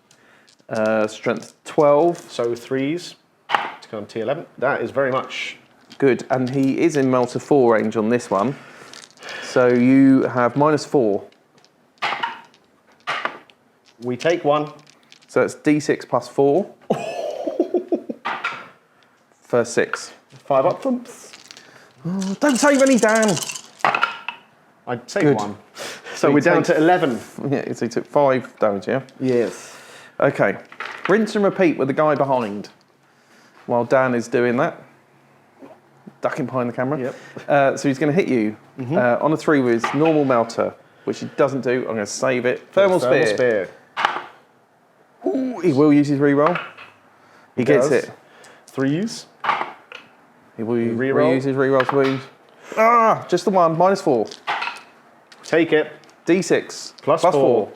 Strength 12. So 3s to come T11. That is very much. Good, and he is in Melter 4 range on this one. So you have -4. We take 1. So it's d6 plus 4. For 6. 5 up thumps. Don't save any damn! I'd say Good. 1. So we're down to 11. Yeah, so he took 5 damage, yeah? Yes. Okay. Rinse and repeat with the guy behind. While Dan is doing that. Ducking behind the camera. Yep. So he's going to hit you on a 3 with his normal melter, which he doesn't do. I'm going to save it. Thermal spear. Ooh, he will use his reroll. He gets does. it. 3s. He will Reroll. use his reroll to wound. Ah, just the 1, -4. Take it. D6 Plus 4.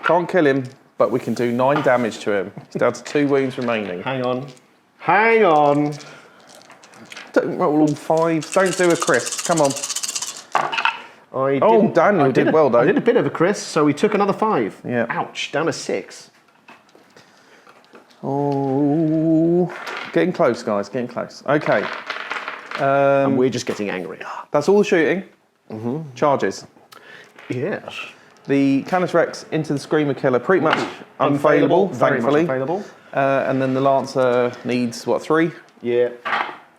Can't kill him, but we can do 9 damage to him. He's down to 2 wounds remaining. Hang on. Hang on. Don't roll all 5. Don't do a Chris. Come on. Daniel did well, though. I did a bit of a Chris, so we took another 5. Yeah. Ouch, down to 6. Oh, getting close, guys, getting close. Okay. And we're just getting angry. That's all the shooting. Charges. Yes. The Canis Rex into the Screamer Killer, pretty much unfailable, thankfully. Very much unfailable. And then the Lancer needs, 3? Yeah,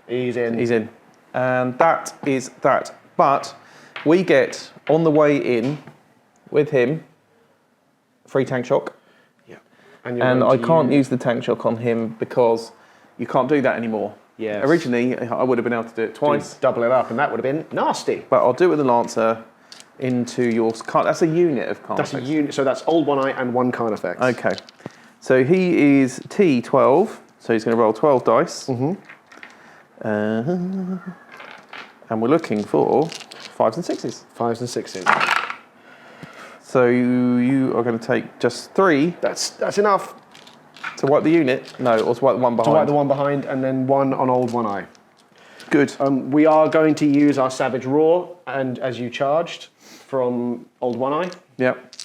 he's in. He's in. And that is that. But we get, on the way in, with him, free tank shock. Yeah. And I can't use the tank shock on him because you can't do that anymore. Yes. Originally, I would have been able to do it twice. Double it up, and that would have been nasty. But I'll do it with the Lancer into your... That's a unit of Canifexes. That's a unit, so that's old one eye and 1 Canifex. Okay. So he is T12, so he's going to roll 12 dice. And we're looking for 5s and 6s. 5s and 6s. So you are going to take just 3 That's enough. to wipe the unit. No, or to wipe the one behind. To wipe the one behind, and then 1 on old one eye. Good. We are going to use our Savage Roar, and as you charged from old one eye. Yep.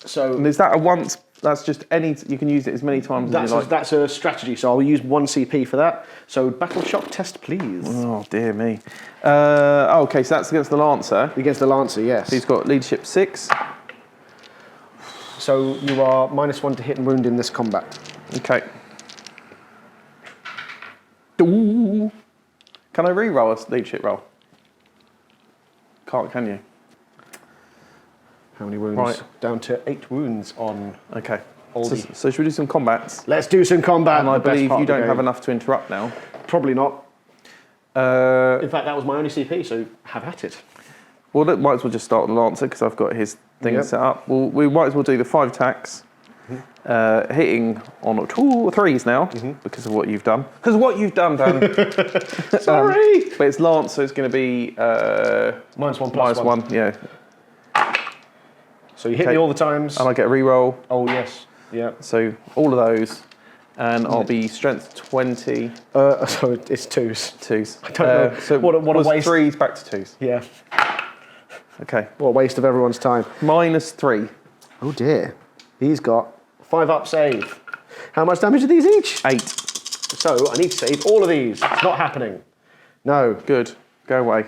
So And is that a once? That's just any. You can use it as many times as you like. That's a strategy. So I'll use 1 CP for that. So battle shock test, please. Oh dear me. Okay, so that's against the Lancer. Against the Lancer, yes. He's got leadership 6. So you are -1 to hit and wound in this combat. Okay. Ooh. Can I re-roll a leadership roll? Can't, can you? How many wounds? Right. Down to 8 wounds on. Okay. Oldie. So should we do some combats? Let's do some combat. And I the best believe part you of the don't game. have enough to interrupt now. Probably not. Uh, In fact, that was my only CP, so have at it. well, look, might as well just start with the Lancer because I've got his thing Yep. set up. Well, we might as well do the 5 attacks, hitting on 2 or 3s now because of what you've done. Because of what you've done, Dan. Sorry. But it's Lance, so it's going to be -1 plus -1. Yeah. So you hit Okay. me all the times. And I get a re-roll. Oh, yes. Yeah. So all of those. And I'll be strength 20. So it's 2s. 2s. I don't know. So What a was waste. 3s back to 2s. Yeah. Okay. What a waste of everyone's time. -3. Oh, dear. He's got 5 up save. How much damage are these each? 8. So I need to save all of these. It's not happening. No. Good. Go away.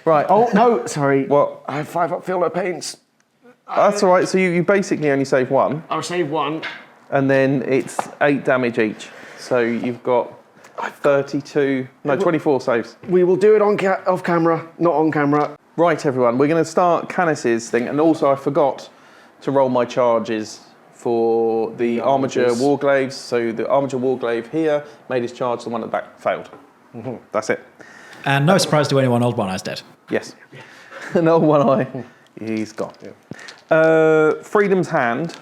Right. Oh, no. Sorry. What? I have 5 up feel no pains. That's all right. So you basically only save 1. I'll save 1. And then it's 8 damage each. So you've got 32, no, 24 saves. We will do it on off camera, not on camera. Right, everyone, we're going to start Canis's thing. And also I forgot to roll my charges for the Armiger Armigers. Warglaves. So the Armiger Warglaive here made his charge, the one at the back failed. That's it. And no surprise to anyone, Old One Eye's dead. Yes. No one eye. He's gone. Freedom's Hand.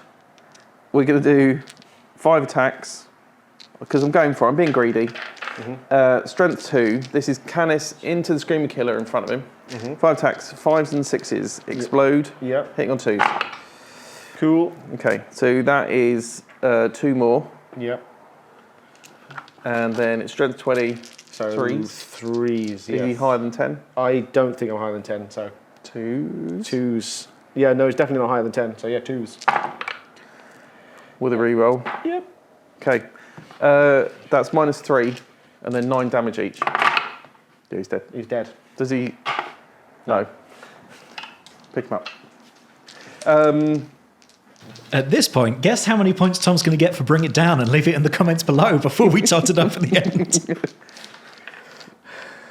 We're going to do 5 attacks because I'm going for it. I'm being greedy. Strength 2. This is Canis into the Screamer Killer in front of him. 5 attacks, 5s and 6s. Explode. Yep. Hitting on 2s. Cool. Okay, so that is 2 more. Yep. And then it's Strength 20. So 3s. 3s, Is he yeah. higher than 10? I don't think I'm higher than 10, so 2s. 2s. Yeah, no, it's definitely not higher than 10, so yeah, 2s. With a reroll. Yep. Okay. That's -3. And then 9 damage each. Yeah, he's dead. He's dead. Does he? No. Pick him up. At this point, guess how many points Tom's going to get for Bring It Down, and leave it in the comments below before we tot it up at the end.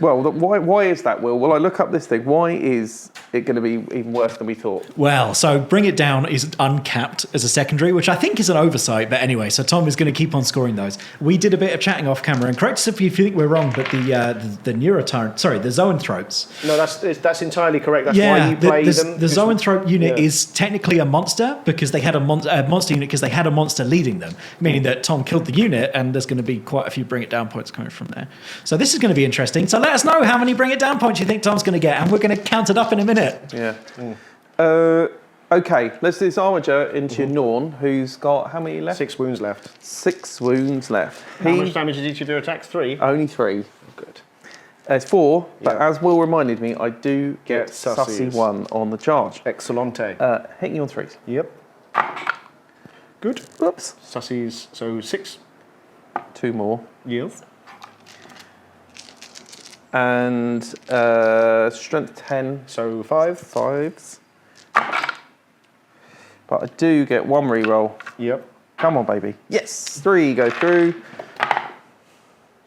Well, why is that, Will? Well, I look up this thing. Why is it going to be even worse than we thought? Well, so Bring It Down is uncapped as a secondary, which I think is an oversight. But anyway, so Tom is going to keep on scoring those. We did a bit of chatting off camera, and correct us if you think we're wrong, but the Neurotyrant, sorry, the Zoenthropes. No, that's entirely correct. That's why you play them. The Zoanthrope unit is technically a monster because they had a monster unit because they had a monster leading them, meaning that Tom killed the unit, and there's going to be quite a few Bring It Down points coming from there. So this is going to be interesting. So let us know how many Bring It Down points you think Tom's going to get, and we're going to count it up in a minute. Yeah. Okay, let's do this Armiger into your Norn, who's got how many left? 6 wounds left. 6 wounds left. How much damage did each of your attacks? 3? Only 3. Good. It's 4, but Yeah. as Will reminded me, I do get Sussies. Sussy 1 on the charge. Excellente. Hitting you on 3s. Yep. Good. Whoops. Sussies, so 6. 2 more. Yes. And strength 10. So 5. 5s. But I do get 1 reroll. Yep. Come on, baby. Yes. 3 go through.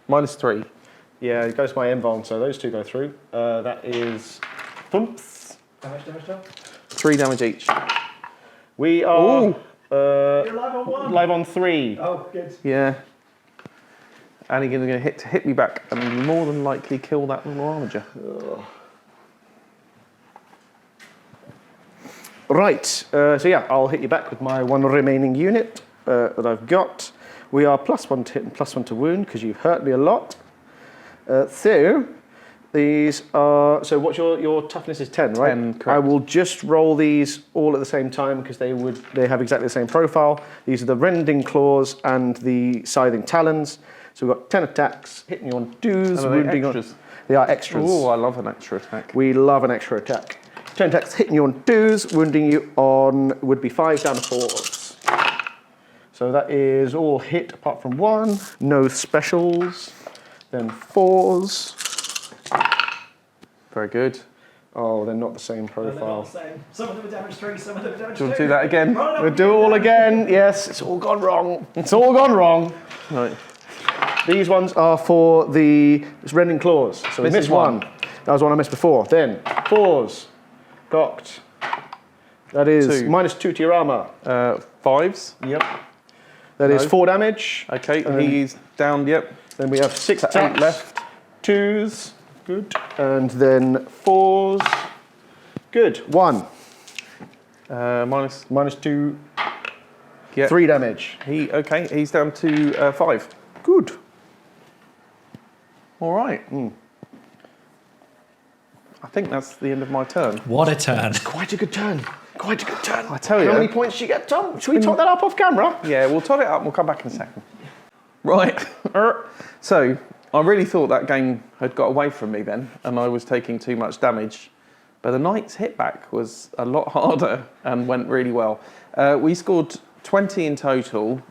-3. Yeah, it goes to my invuln, so those 2 go through. That is... Thumps. Damage. 3 damage each. We are... Ooh. You're live on 1. Live on 3. Oh, good. Yeah. And he's going to hit me back and more than likely kill that little Armiger. Right, so yeah, I'll hit you back with my 1 remaining unit that I've got. We are +1 to hit and +1 to wound because you've hurt me a lot. So these are, so what's your toughness is 10, right? 10, correct. I will just roll these all at the same time because they have exactly the same profile. These are the rending claws and the scything talons. So we've got 10 attacks, hitting you on 2s, And are they wounding extras? They are extras. Oh, I love an extra attack. We love an extra attack. 10 attacks hitting you on 2s, wounding you on would be 5 down to 4s. So that is all hit apart from 1. No specials. Then 4s. Very good. Oh, they're not the same And they're not profile. the same. Some of them are damage 3, some of them are damage Do you 2. want to do that again? Oh, no, We'll do it all again. Yes, it's all gone wrong. It's all gone wrong. Right. These ones are for the rending claws. So we Misses missed one. 1. That was one I missed before. Then 4s. Cocked. That is 2. -2 to your armor. 5s. Yep. That is No. 4 damage. Okay, he's down, yep. Then we have 6 8 attacks. left. 2s. Good. And then 4s. Good. 1. Minus, -2. yeah. 3 damage. Okay, he's down to 5. Good. All right. I think that's the end of my turn. What a turn. Quite a good turn. Quite a good turn. I tell you. How many points did you get, Tom? Should we top that up off camera? Yeah, we'll tot it up and we'll come back in a second. Right. So, I really thought that game had got away from me then, and I was taking too much damage. But the Knights' hitback was a lot harder and went really well. We scored 20 in total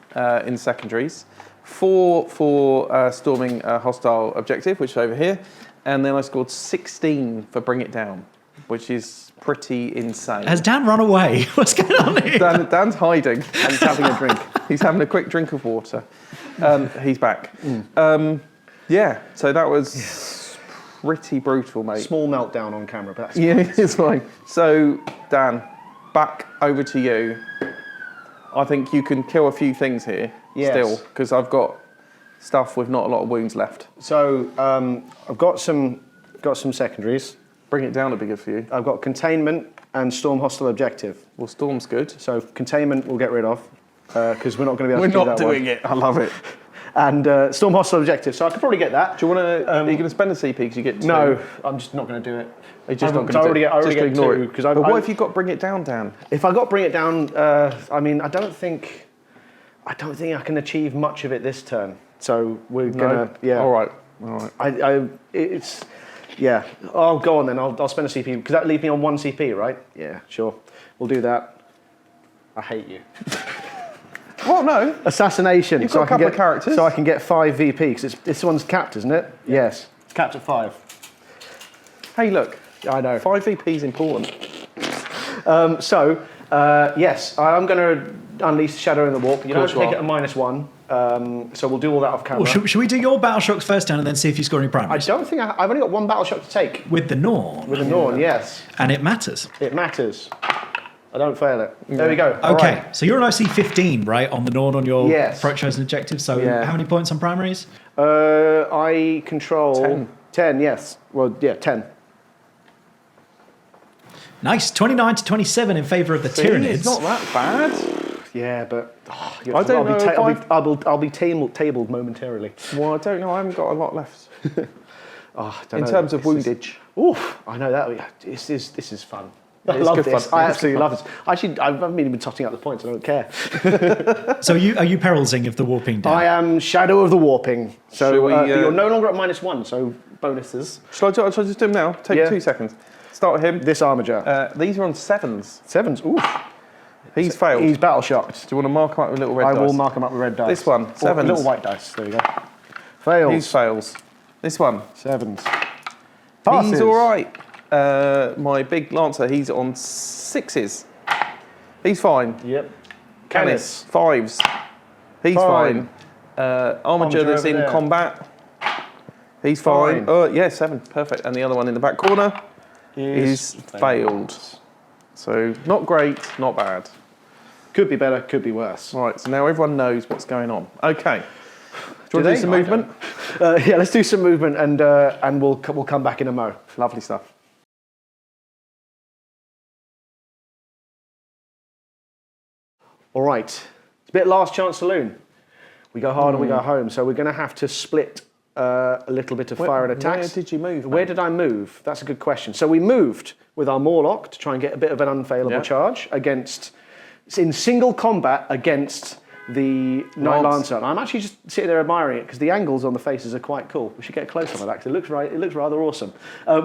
in secondaries, 4 for storming a hostile objective, which is over here, and then I scored 16 for bring it down, which is pretty insane. Has Dan run away? What's going on here? Dan's hiding. And he's having a drink. He's having a quick drink of water. He's back. Yeah, so that was pretty brutal, mate. Small meltdown on camera, but that's Yeah, it's fine. So, Dan, back over to you. I think you can kill a few things here Yes. still, because I've got stuff with not a lot of wounds left. So I've got some secondaries. Bring it down would be good for you. I've got containment and storm hostile objective. Well, Storm's good. So containment we'll get rid of because we're not going to be able We're to do not that doing one. it. I love it. And storm hostile objective. So I could probably get that. Do you want to? Are you going to spend a CP because you get 2? No, I'm just not going to do it. You're just not I going to already do it. get, I already Just get ignore 2 it. because But what if you got bring it down, Dan? If I got bring it down, I mean, I don't think I can achieve much of it this turn. So we're gonna, yeah. All right. It's, yeah. Oh, go on then. I'll spend a CP because that leaves me on 1 CP, right? Yeah, sure. We'll do that. I hate you. Well, no. Assassination. You've got a couple of characters. So I can get 5 VP because this one's capped, isn't it? Yes. It's capped at 5. Hey, look. I know. 5 VP is important. Yes, I'm going to unleash Shadow in the Warp. You don't course have to you take it at -1. So we'll do all that off camera. Well, should we do your battle shocks first turn and then see if you score any I primaries? don't think I've only got 1 battle shock to take With the Norn. with a Norn. Yes, And it matters. it matters. I don't fail it. There we go. All Okay, right. so you're an OC 15, right, on the Norn on your Yes. approach chosen objective. So Yeah. how many points on primaries? I control 10. 10. Yes. Well, yeah, 10. Nice, 29 to 27 in favour of the Tyranids. It's not that bad. Yeah, but I don't know if I'll be tabled momentarily. Well, I don't know. I haven't got a lot left. Oh, I don't In know. terms of This is- woundage. Oof, I know that. This is fun. I love good this. fun. I It's absolutely good love this. Actually, I haven't even been totting up the points. I don't care. So are you perilsing of the warping down? I am Shadow of the Warping. So Shall we, you're no longer at -1, so bonuses. Shall I just do them now? Take Yeah. 2 seconds. Start with him. This Armiger. These are on 7s. 7s. Ooh. He's failed. He's battle shocked. Do you want to mark him up with little red I dice? will mark him up with red dice. This one, Or 7s. little white dice. There you go. Fails. He fails. This one. 7s. Passes. He's all right. My big Lancer, he's on 6s. He's fine. Yep. Canis, 5s. He's Fine. fine. Armiger Armiger that's over in there. combat. He's fine. Fine. Yeah, 7, perfect. And the other one in the back corner is failed. So not great, not bad. Could be better, could be worse. Right, so now everyone knows what's going on. Okay. Do you want to they? do some I movement? Yeah, let's do some movement and we'll come back in a mo. Lovely stuff. All right. It's a bit last chance saloon. We go hard and we go home, so we're going to have to split a little bit of fire and attacks. Where did you move? Where mate? did I move? That's a good question. So we moved with our Morlock to try and get a bit of an unfailable charge against, in single combat against the Knight Lancer. And I'm actually just sitting there admiring it because the angles on the faces are quite cool. We should get close on that because it looks rather awesome.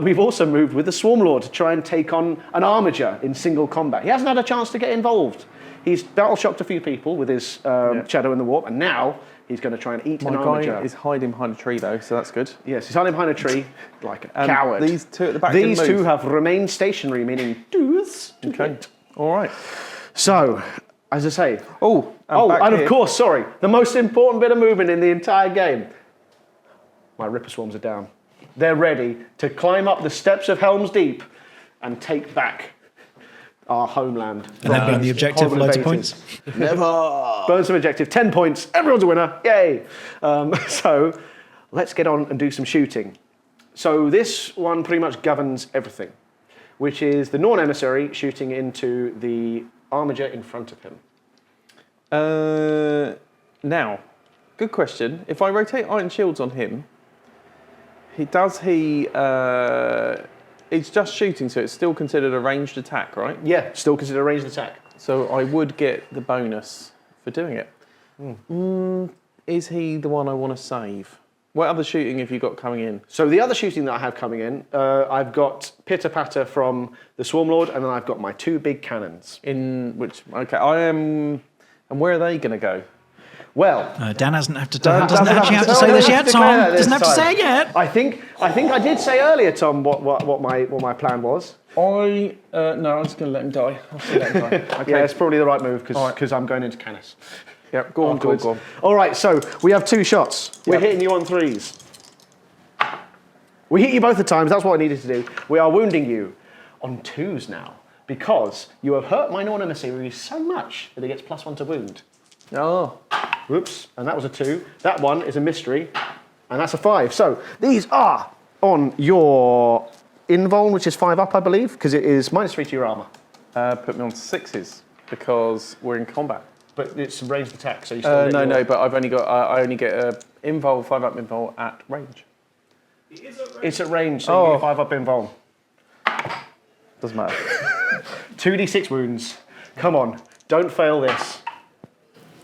We've also moved with the Swamlord to try and take on an Armiger in single combat. He hasn't had a chance to get involved. He's battle shocked a few people with his Shadow in the Warp, and now he's going to try and eat an Armiger. My guy is hiding behind a tree though, so that's good. Yes, he's hiding behind a tree like a coward. These two at the back These didn't two move. have remained stationary, meaning do's. Okay. All right. So, as I say, Oh, and of course, sorry, the most important bit of movement in the entire game. My Ripper Swarms are down. They're ready to climb up the steps of Helms Deep and take back our homeland. And that being the objective, horrible loads of invaders. points. Never. Burn some objective, 10 points, everyone's a winner, yay. So let's get on and do some shooting. So this one pretty much governs everything, which is the Norn Emissary shooting into the Armiger in front of him. Now, good question. If I rotate Iron Shields on him, it's just shooting, so it's still considered a ranged attack, right? Yeah, still considered a ranged attack. So I would get the bonus for doing it. Is he the one I want to save? What other shooting have you got coming in? So the other shooting that I have coming in, I've got Pitter Patter from the Swamlord, and then I've got my 2 big cannons. In which, okay, I am, and where are they going to go? Well, Dan doesn't have to. Dan Doesn't doesn't actually have have to- to say oh, this doesn't yet, have to Tom. declare this Doesn't have to time. say it yet. I think I did say earlier, Tom, what my plan was. No, I'm just going to let him die. I'll just let him die. Okay. Yeah, it's probably the right move because I'm going into Canis. Yep, go on, go on. All right, so we have 2 shots. We're Yep. hitting you on 3s. We hit you both the times. That's what I needed to do. We are wounding you on 2s now because you have hurt my Norn Emissary so much that he gets +1 to wound. Oh. Whoops, and that was a 2. That one is a mystery, and that's a 5. So these are on your invuln, which is 5 up, I believe, because it is -3 to your armor. Put me on 6s because we're in combat. But it's a ranged attack, so you still get No, your- but I've only got. I only get a invul 5 up invul at range. It's at range, so you get 5 up invuln. Doesn't matter. 2d6 wounds. Come on, don't fail this.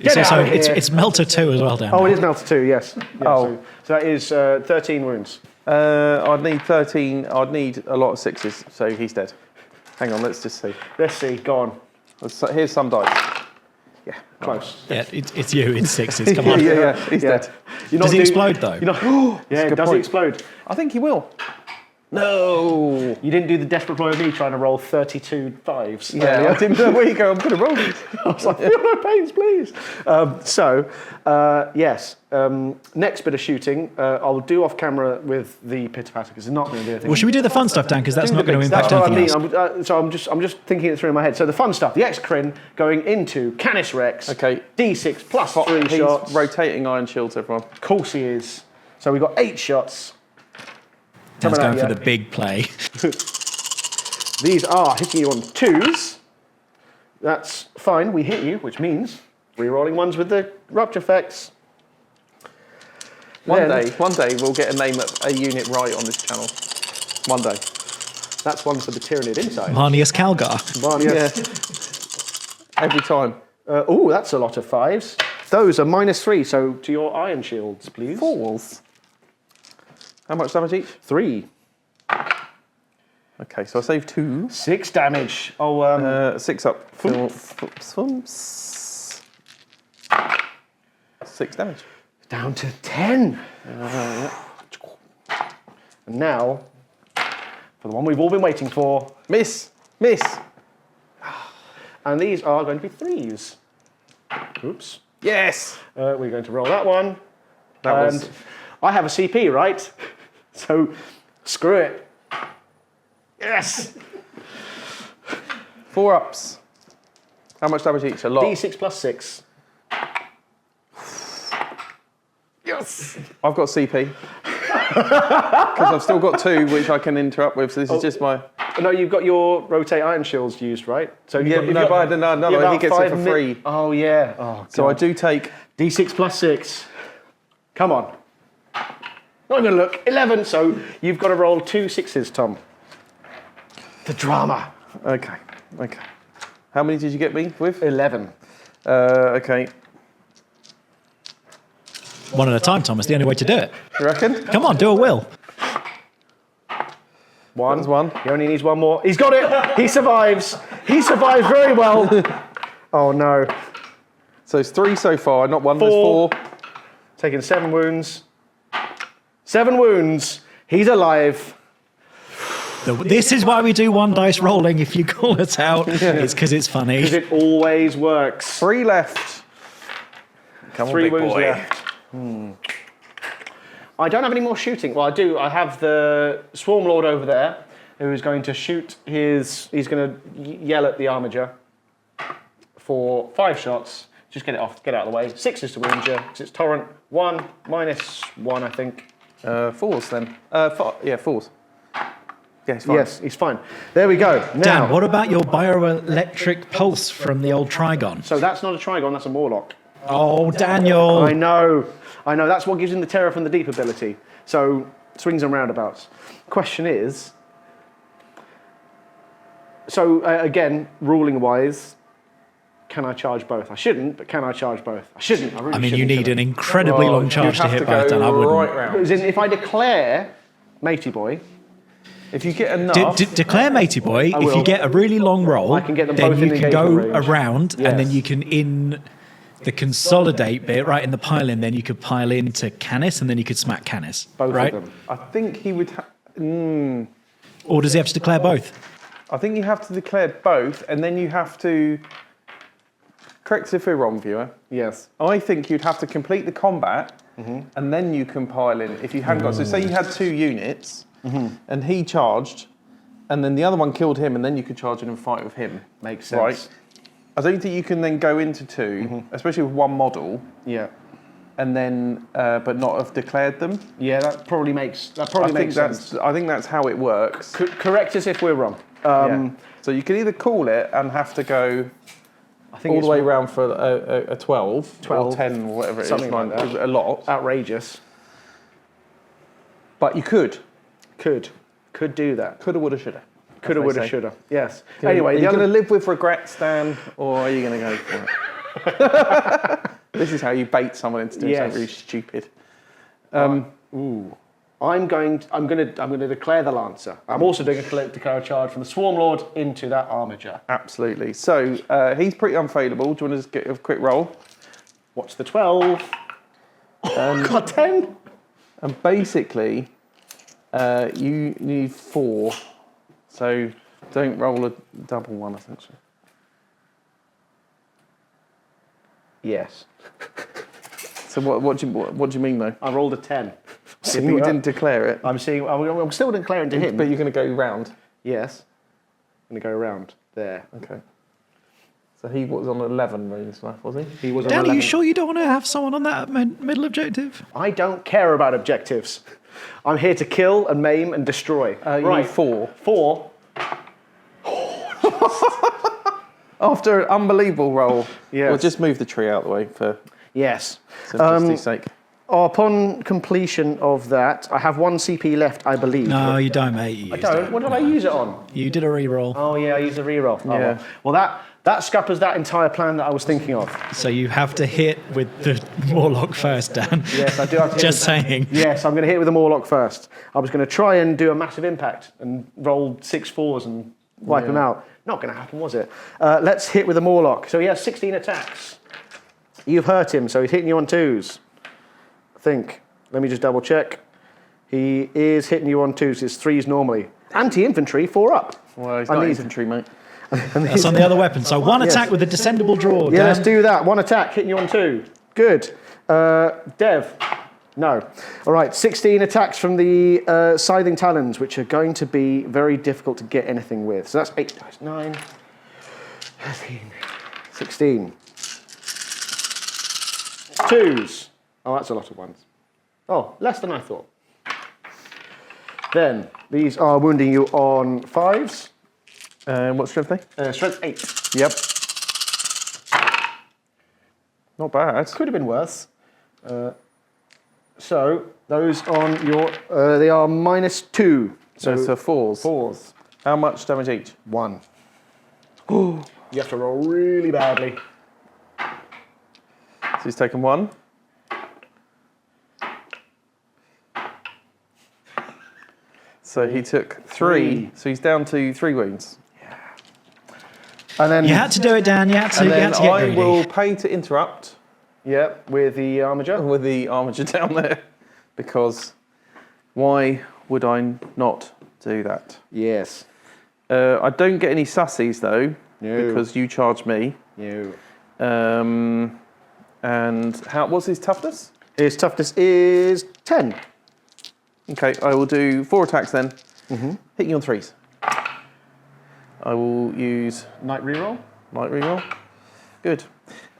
It's Get also out of here. it's Melter 2 as well, Dan. Oh, it is Melter 2, yes. Yeah, Oh. so that is 13 wounds. I'd need 13. I'd need a lot of 6s, so he's dead. Hang on, let's just see. Let's see, go on. Here's some dice. Yeah, Close. Yeah, it's you. It's 6s. Come on. yeah, he's dead. You're Does not he explode though? You're not, yeah, a good does he point. explode? I think he will. No. You didn't do the desperate ploy of me trying to roll 32 5s. Yeah, earlier. I didn't know where you go. I'm going to roll it. I was like, feel my pains, please. Yes. Next bit of shooting, I'll do off camera with the Pitter Patter because it's not going to do anything. Well, should we do the fun stuff, Dan? Because that's Do not the going to big impact That's what I anything mean. else. So I'm just thinking it through in my head. So the fun stuff, the X-Crin going into Canis Rex. Okay. D6 +3 He's shots. rotating Iron Shields, everyone. Of course he is. So we've got 8 shots. Dan's coming going out, for the big play. These are hitting you on 2s. That's fine. We hit you, which means re-rolling 1s with the rupture effects. One Then- day we'll get a unit right on this channel. One day. That's one for the Tyranid inside. Marnius Calgar. Every time. Oh, that's a lot of 5s. Those are -3, so to your iron shields, please. 4s. How much damage each? 3. Okay, so I save 2. 6 damage. Oh, 6 up. 6 damage. down to 10. And now, for the one we've all been waiting for. Miss! Miss! And these are going to be 3s. Oops. Yes! We're going to roll that one. That and was... I have a CP, right? So, screw it. Yes! 4 ups. How much damage each? A lot. D6 plus 6. Yes! I've got CP. Because I've still got 2 which I can interrupt with, so this is just my... No, you've got your rotate iron shields used, right? So Yeah, but no, but another, he gets it for free. Oh, yeah. Oh, So I do take... D6 plus 6. Come on. Not even look. 11, so you've got to roll 2 6s, Tom. The drama. Okay, okay. How many did you get me with? 11. Okay. One at a time, Tom. It's the only way to do it. You reckon? Come on, do a will. 1. That's 1. He only needs 1 more. He's got it. He survives. He survives very well. Oh, no. So it's 3 so far, not 1, 4. there's 4. Taking 7 wounds. 7 wounds. He's alive. This is why we do 1 dice rolling. If you call us out, it's because it's funny. Because it always works. 3 left. Come on, 3 big wounds boy. left. I don't have any more shooting. Well, I do. I have the Swamlord over there who is going to shoot his... He's going to yell at the Armiger for 5 shots. Just get it off. Get it out of the way. 6 is to wound you because it's Torrent. 1 minus 1, I think. 4s then. 4s. Yeah, he's fine. Yes, he's fine. There we go. Now, Dan, what about your bioelectric pulse from the old Trigon? so that's not a Trigon, that's a Morlock. Oh, Daniel. I know. That's what gives him the Terror from the Deep ability. So, swings and roundabouts. Question is... So, again, ruling-wise, can I charge both? I shouldn't, but can I charge both? I shouldn't. I, really I mean, you shouldn't, need should an I? incredibly long You'd charge to have hit to both, go Dan. I wouldn't. right round. As in, if I declare Matey Boy, If you get enough... Declare Matey Boy. If will. you get a really long roll, I can get them then both you in can go engagement range. around, and then Yes. you can, in the consolidate bit, right in the pile-in, then you could pile into Canis, and then you could smack Canis. both right? of them. I think he would... Or does he have to declare both? I think you have to declare both, and then you have to... Correct us if we're wrong, viewer. Yes. I think you'd have to complete the combat, and then you can pile in. If you hadn't got... So say you had 2 units, and he charged, and then the other one killed him, and then you could charge in and fight with him. Makes sense. Right? I don't think you can then go into 2, especially with 1 model, Yeah. and then, but not have declared them. Yeah, that probably makes I think that's how it works. Correct us if we're wrong. Yeah. So you can either call it and have to go I think all it's the way around for a 12, 12, or 10, or whatever it is. something like that. A lot. outrageous. But you could. Could do that. Coulda, woulda, shoulda. Coulda, as they woulda, say. shoulda. Yes. Are Anyway, you the going to other... live with regrets, Dan, or are you going to go for it? This is how you bait someone into doing Yes. something really stupid. I'm going to declare the Lancer. I'm also doing a declare a charge from the Swarmlord into that Armiger. Absolutely. So he's pretty unfavourable. Do you want to just get a quick roll? What's the 12? God, 10? And basically, you need 4. So don't roll a double one, essentially. Yes. So what do you mean, though? I rolled a 10. If you didn't declare it, I'm still declaring to him. but you're going to go round. Yes. I'm going to go around there. Okay. So he was on 11 range left, was he? He was on Dan, are 11. you sure you don't want to have someone on that middle objective? I don't care about objectives. I'm here to kill and maim and destroy. You need 4. 4. After an unbelievable roll. Yes. We'll just move the tree out of the way for Yes. simplicity's sake. Upon completion of that, I have 1 CP left, I believe. No, you don't, mate. You I used don't. it. What did I use it on? You did a reroll, Oh yeah, I used a reroll. Oh, Yeah. well, that scuppers that entire plan that I was thinking of. so you have to hit with the Warlock first, Dan. Yes, I do have to. Just saying. Yes, I'm going to hit with the Morlock first. I was going to try and do a massive impact and roll 6 4s and wipe him out. Not going to happen, was it? Let's hit with the Morlock. So he has 16 attacks. You've hurt him, so he's hitting you on 2s. I think. Let me just double check. He is hitting you on 2s. It's 3s normally. Anti-infantry, 4 up. Well, he's not infantry, mate. That's on the other weapon. So one attack with a descendable draw. Yeah, Dan. let's do that. 1 attack, hitting you on 2. Good. Dev. No. All right, 16 attacks from the Scything Talons, which are going to be very difficult to get anything with. So that's 8, 9, 13, 16. 2s. Oh, that's a lot of 1s. Oh, less than I thought. Then, these are wounding you on 5s. What's strength? Strength 8. Yep. Not bad. Could have been worse. So, those on your... they are -2. So it's a 4s. 4s. How much damage each? 1. You have to roll really badly. So he's taken 1. So he took 3. So he's down to 3 wounds. And then... You had to do it, Dan. You had to, And you then had to get I greedy. will pay to interrupt Yeah, with the Armiger. with the Armiger down there, because why would I not do that? Yes. I don't get any sassies though, No. because you charge me. No. And what's his toughness? His toughness is 10. Okay, I will do 4 attacks then, hitting you on 3s. I will use Night reroll. light reroll. Good.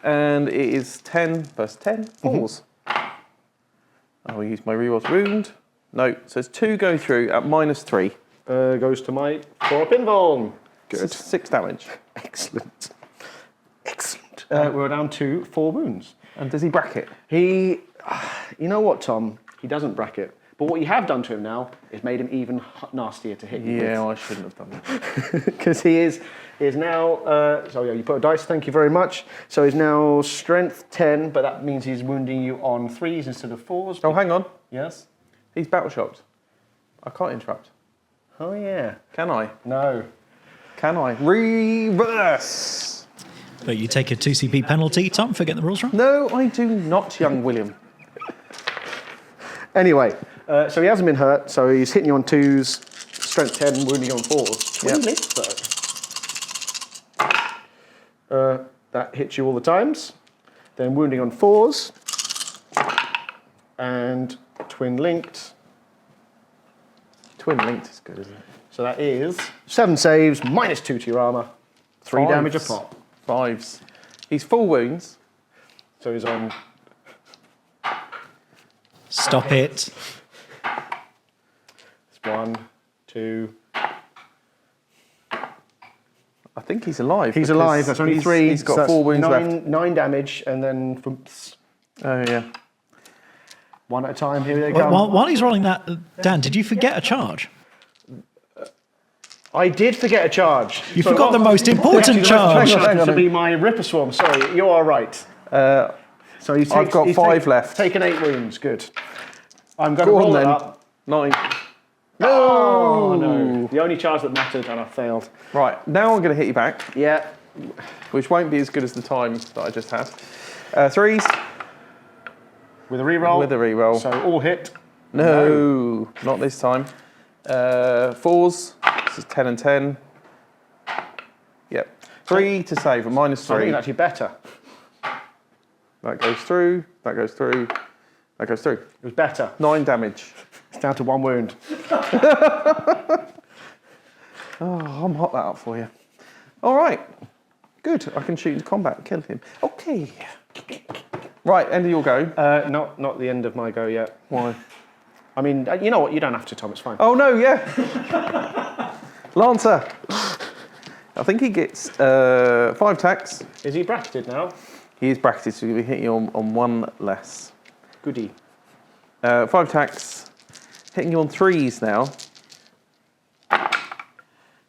And it is 10 versus 10, 4s. I will use my reroll to wound. No, so it's 2 go through at -3. Goes to my 4 pinball. So it's 6 damage. Excellent. Excellent. We're down to 4 wounds. And does he bracket? He, you know what, Tom? He doesn't bracket. But what you have done to him now is made him even nastier to hit you Yeah, I shouldn't have done that. because he is now, so yeah, you put a dice, thank you very much. So he's now strength 10, but that means he's wounding you on 3s instead of 4s. Oh, hang on. Yes? He's battle shocked. I can't interrupt. Oh yeah. Can I? No. Can I? Reverse! But you take a 2 CP penalty, Tom, for getting the rules wrong. No, I do not, young William. Anyway, so he hasn't been hurt, so he's hitting you on 2s, strength 10, wounding you on 4s. Yep. That hits you all the times. Then wounding on 4s. And twin linked. Twin linked is good, isn't it? So that is 7 saves, -2 to your armour, 3 damage a pop. 5s. He's full wounds. So he's on. Stop it. It's 1, 2. I think he's alive. He's because alive. That's only 3. He's got so 4 wounds left. 9 damage, and then from Oh, yeah. 1 at a time. Here they go. While he's rolling that, Dan, did you forget a charge? I did forget a charge. You forgot the most important charge. Hang on, to be my Ripper Swarm. Sorry, you are right. So he's I've got 5 left. Taken 8 wounds. Good. I'm going to Go on roll it then. up. 9. Oh no! The only charge that mattered, and I failed. Right, now I'm going to hit you back, Yeah. which won't be as good as the time that I just had. 3s With a reroll. with a reroll. So all hit. No, not this time. 4s. This is 10 and 10. Yep. 3 to save, a I think -3. it's actually better. That goes through. That goes through. That goes through. It was better. 9 damage. It's down to 1 wound. Oh, I'm hot that up for you. All right. Good. I can shoot into combat and kill him. Okay. Right, end of your go. Not the end of my go yet. Why? I mean, you know what? You don't have to, Tom. It's fine. Oh, no, yeah. Lancer. I think he gets 5 attacks. Is he bracketed now? He is bracketed, so he'll be hitting you on 1 less. Goody. 5 attacks. Hitting you on 3s now.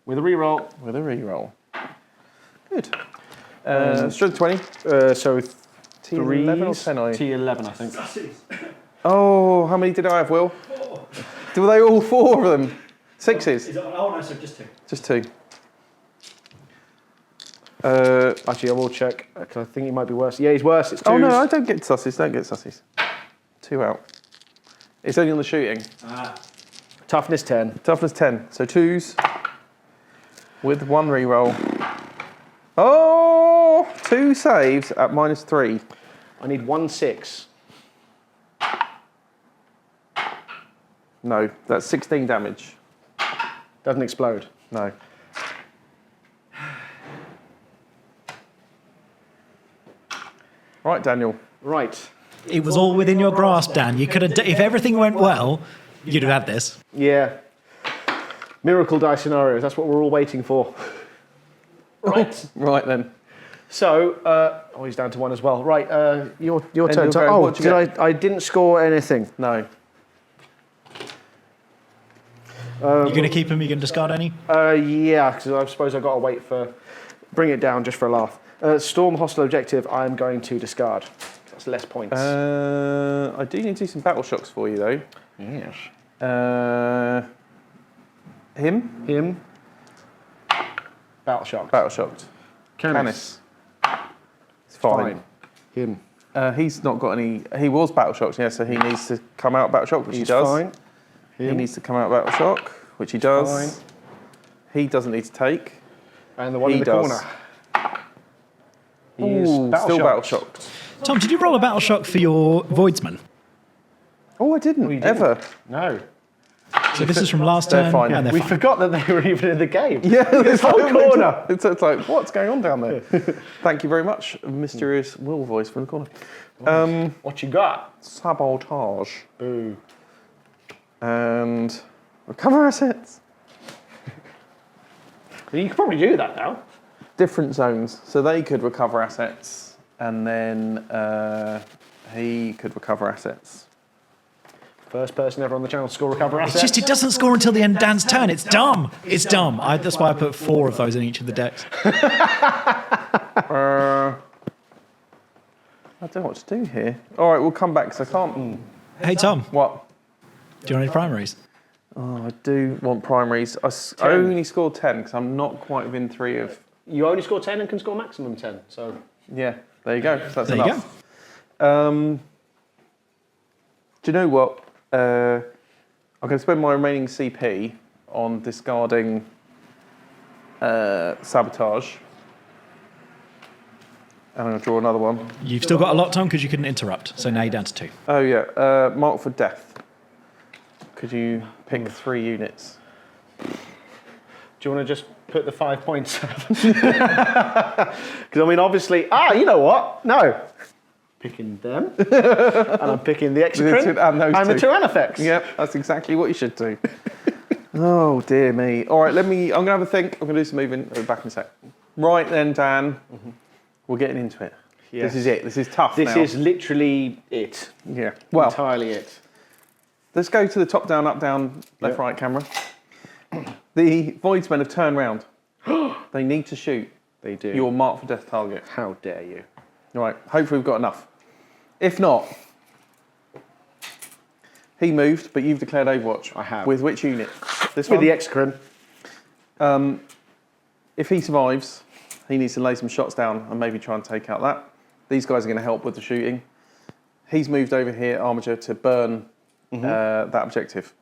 With a reroll. With a reroll. Good. Strength 20. So T11 or 10, are you? T11, I think. Oh, how many did I have, Will? 4. Were they all 4 of them? 6s? Is it, oh no, so just 2. Just 2. Actually, I will check, because I think he might be worse. Yeah, he's worse. It's 2s. Oh no, I don't get sussies. Don't get sussies. 2 out. It's only on the shooting. Toughness 10. Toughness 10. So 2s with 1 reroll. Oh, 2 saves at -3. I need 1 6. No, that's 16 damage. Doesn't explode. No. Right, Daniel. Right. It was all within your grasp, Dan. You could have, if everything went well, you'd have had this. Yeah. Miracle die scenarios. That's what we're all waiting for. Right. Right then. So, oh, he's down to 1 as well. Right, your turn. go. Oh, What'd you I didn't score anything. No. You're going to keep him? You're going to discard any? Yeah, because I suppose I've got to wait for... Bring it down just for a laugh. Storm hostile objective, I'm going to discard. That's less points. I do need to do some battle shocks for you, though. Yes. Him? Battle shock. Battle shocked. Canis. It's fine. Him. He's not got any... He was battle shocked, yeah, so he needs to come out battle shock, which he does. Fine. He needs to come out battle shock, which he does. Fine. He doesn't need to take. And the one He in the does. corner. He's Ooh, still battle shocked. Tom, did you roll a battle shock for your Voidsman? Oh, I didn't, ever. No. So this is from last They're turn. fine. Yeah, they're We fine. forgot that they were even in the game. Yeah, This whole corner. It's like, what's going on down there? Thank you very much, mysterious Will voice from the corner. What you got? Sabotage. Boo. And recover assets. You could probably do that now. Different zones. So they could recover assets, and then he could recover assets. First person ever on the channel to score recover It's assets. just it doesn't score until the end of Dan's turn. It's dumb. It's dumb. That's why I put 4 of those in each of the decks. I don't know what to do here. All right, we'll come back because I can't. Hey, Tom, What? do you want any primaries? Oh, I do want primaries. I only scored 10 because I'm not quite within 3 of. You only score 10 and can score maximum 10. So Yeah, there you go. So that's There you enough. Do you know what? I'm going to spend my remaining CP on discarding sabotage. And I'm going to draw another one. You've still got a lot, Tom, because you couldn't interrupt. So now you're down to 2. Oh yeah, mark for death. Could you pick 3 units? do you want to just put the 5 points up? Because I mean, obviously, you know what? No. Picking them. And I'm picking the Exocrine And those and the two. Tyrannofex. Yep, that's exactly what you should do. Oh dear me. All right, I'm going to have a think. I'm going to do some moving. I'll be back in a sec. Right then, Dan. We're getting into it. Yes. This is it. This is tough This now. is literally it. Yeah. Well, Entirely it. let's go to the top down, up down, left right camera. The Voidsmen have turned round. They need to shoot They do. your mark for death target. How dare you? Right, hopefully we've got enough. If not, he moved, but you've declared Overwatch. I have. With which unit? This With one? the Exocrine. If he survives, he needs to lay some shots down and maybe try and take out that. These guys are going to help with the shooting. He's moved over here, Armiger, to burn that objective.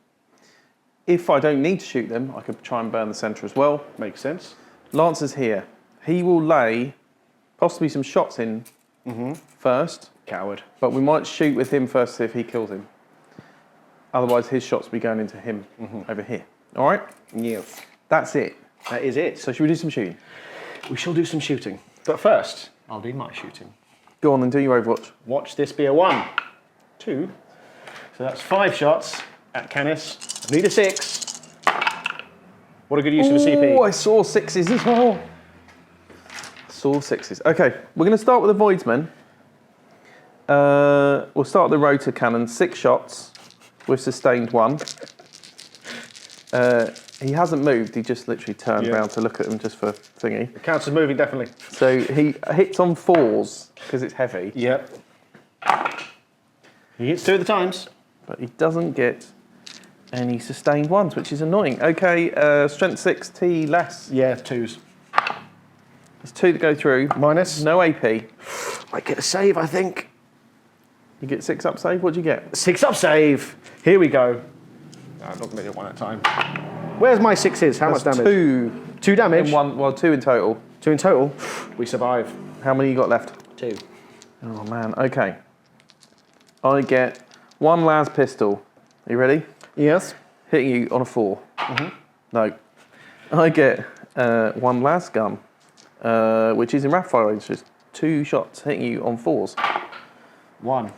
If I don't need to shoot them, I could try and burn the centre as well. Makes sense. Lancer's here. He will lay possibly some shots in first, Coward. but we might shoot with him first to see if he kills him. Otherwise, his shots will be going into him over here. All right? Yes. That's it. That is it. So should we do some shooting? We shall do some shooting. But first, I'll do my shooting. Go on then, do your Overwatch. Watch this be a 1, 2. So that's 5 shots at Canis. I need a 6. What a good use of a Oh, CP. I saw 6s as well. Saw 6s. Okay, we're going to start with the Voidsmen. We'll start with the rotor cannon, 6 shots. with sustained 1. He hasn't moved, he just literally turned around to look at him just for thingy. It counts as moving, definitely. So he hits on 4s because it's heavy. Yep. He hits 2 at the times. But he doesn't get any sustained 1s, which is annoying. Okay, strength 6, T less. Yeah, 2s. There's 2 to go through. Minus. No AP. Might get a save, I think. You get 6 up save, what do you get? 6 up save. Here we go. No, I'm not going to do 1 at a time. Where's my 6s? How much damage? 2. 2 damage. In 1, well, 2 in total. 2 in total. We survive. How many you got left? 2. Oh man, okay. I get 1 las pistol. Are you ready? Yes. Hitting you on a 4. No. I get 1 las gun, which is in rapid fire range, just 2 shots hitting you on 4s. 1.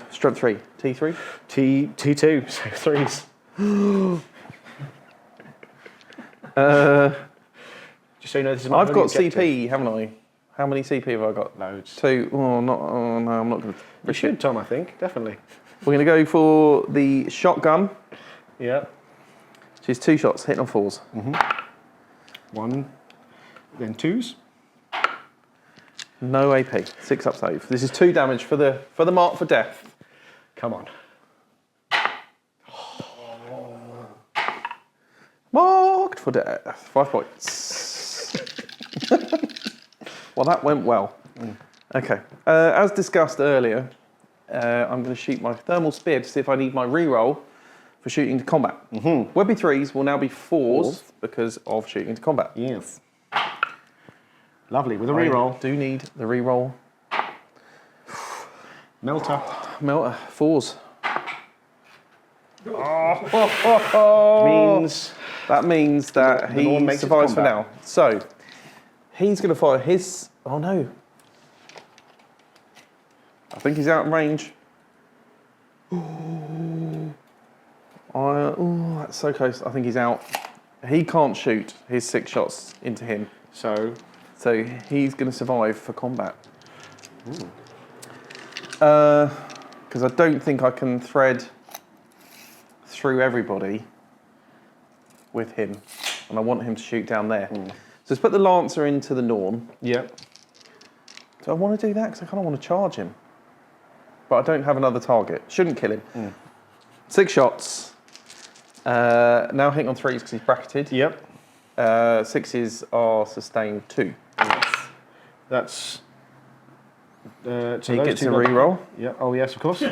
Strength 3, T3. T2, so 3s. Just so you know, this is my I've got objective. CP, haven't I? How many CP have I got? Loads. 2. Oh, no, I'm not going to. You should, Tom, I think. Definitely. We're going to go for the shotgun, Yeah. which is 2 shots hitting on 4s. 1. Then 2s. No AP. 6 up save. This is 2 damage for the mark for death. Come on. Marked for death. 5 points. Well, that went well. Okay. As discussed earlier, I'm going to shoot my thermal spear to see if I need my reroll for shooting to combat. Webby 3s will now be 4s because of shooting to combat. Yes. Lovely. With a I reroll. do need the reroll. Melter. Melter. 4s. Means That means that The Norn he makes it to survives for combat. now. So, he's going to fire his... Oh, no. I think he's out of range. Oh, that's so close. I think he's out. He can't shoot his 6 shots into him. so. So, he's going to survive for combat. Because I don't think I can thread through everybody with him. And I want him to shoot down there. So let's put the Lancer into the Norn. Yep. Do I want to do that? Because I kind of want to charge him. But I don't have another target. Shouldn't kill him. 6 shots. Now hitting on 3s because he's bracketed. Yep. 6s are sustained 2. That's. So He those gets a 2 reroll. Yeah. Oh yes, of course.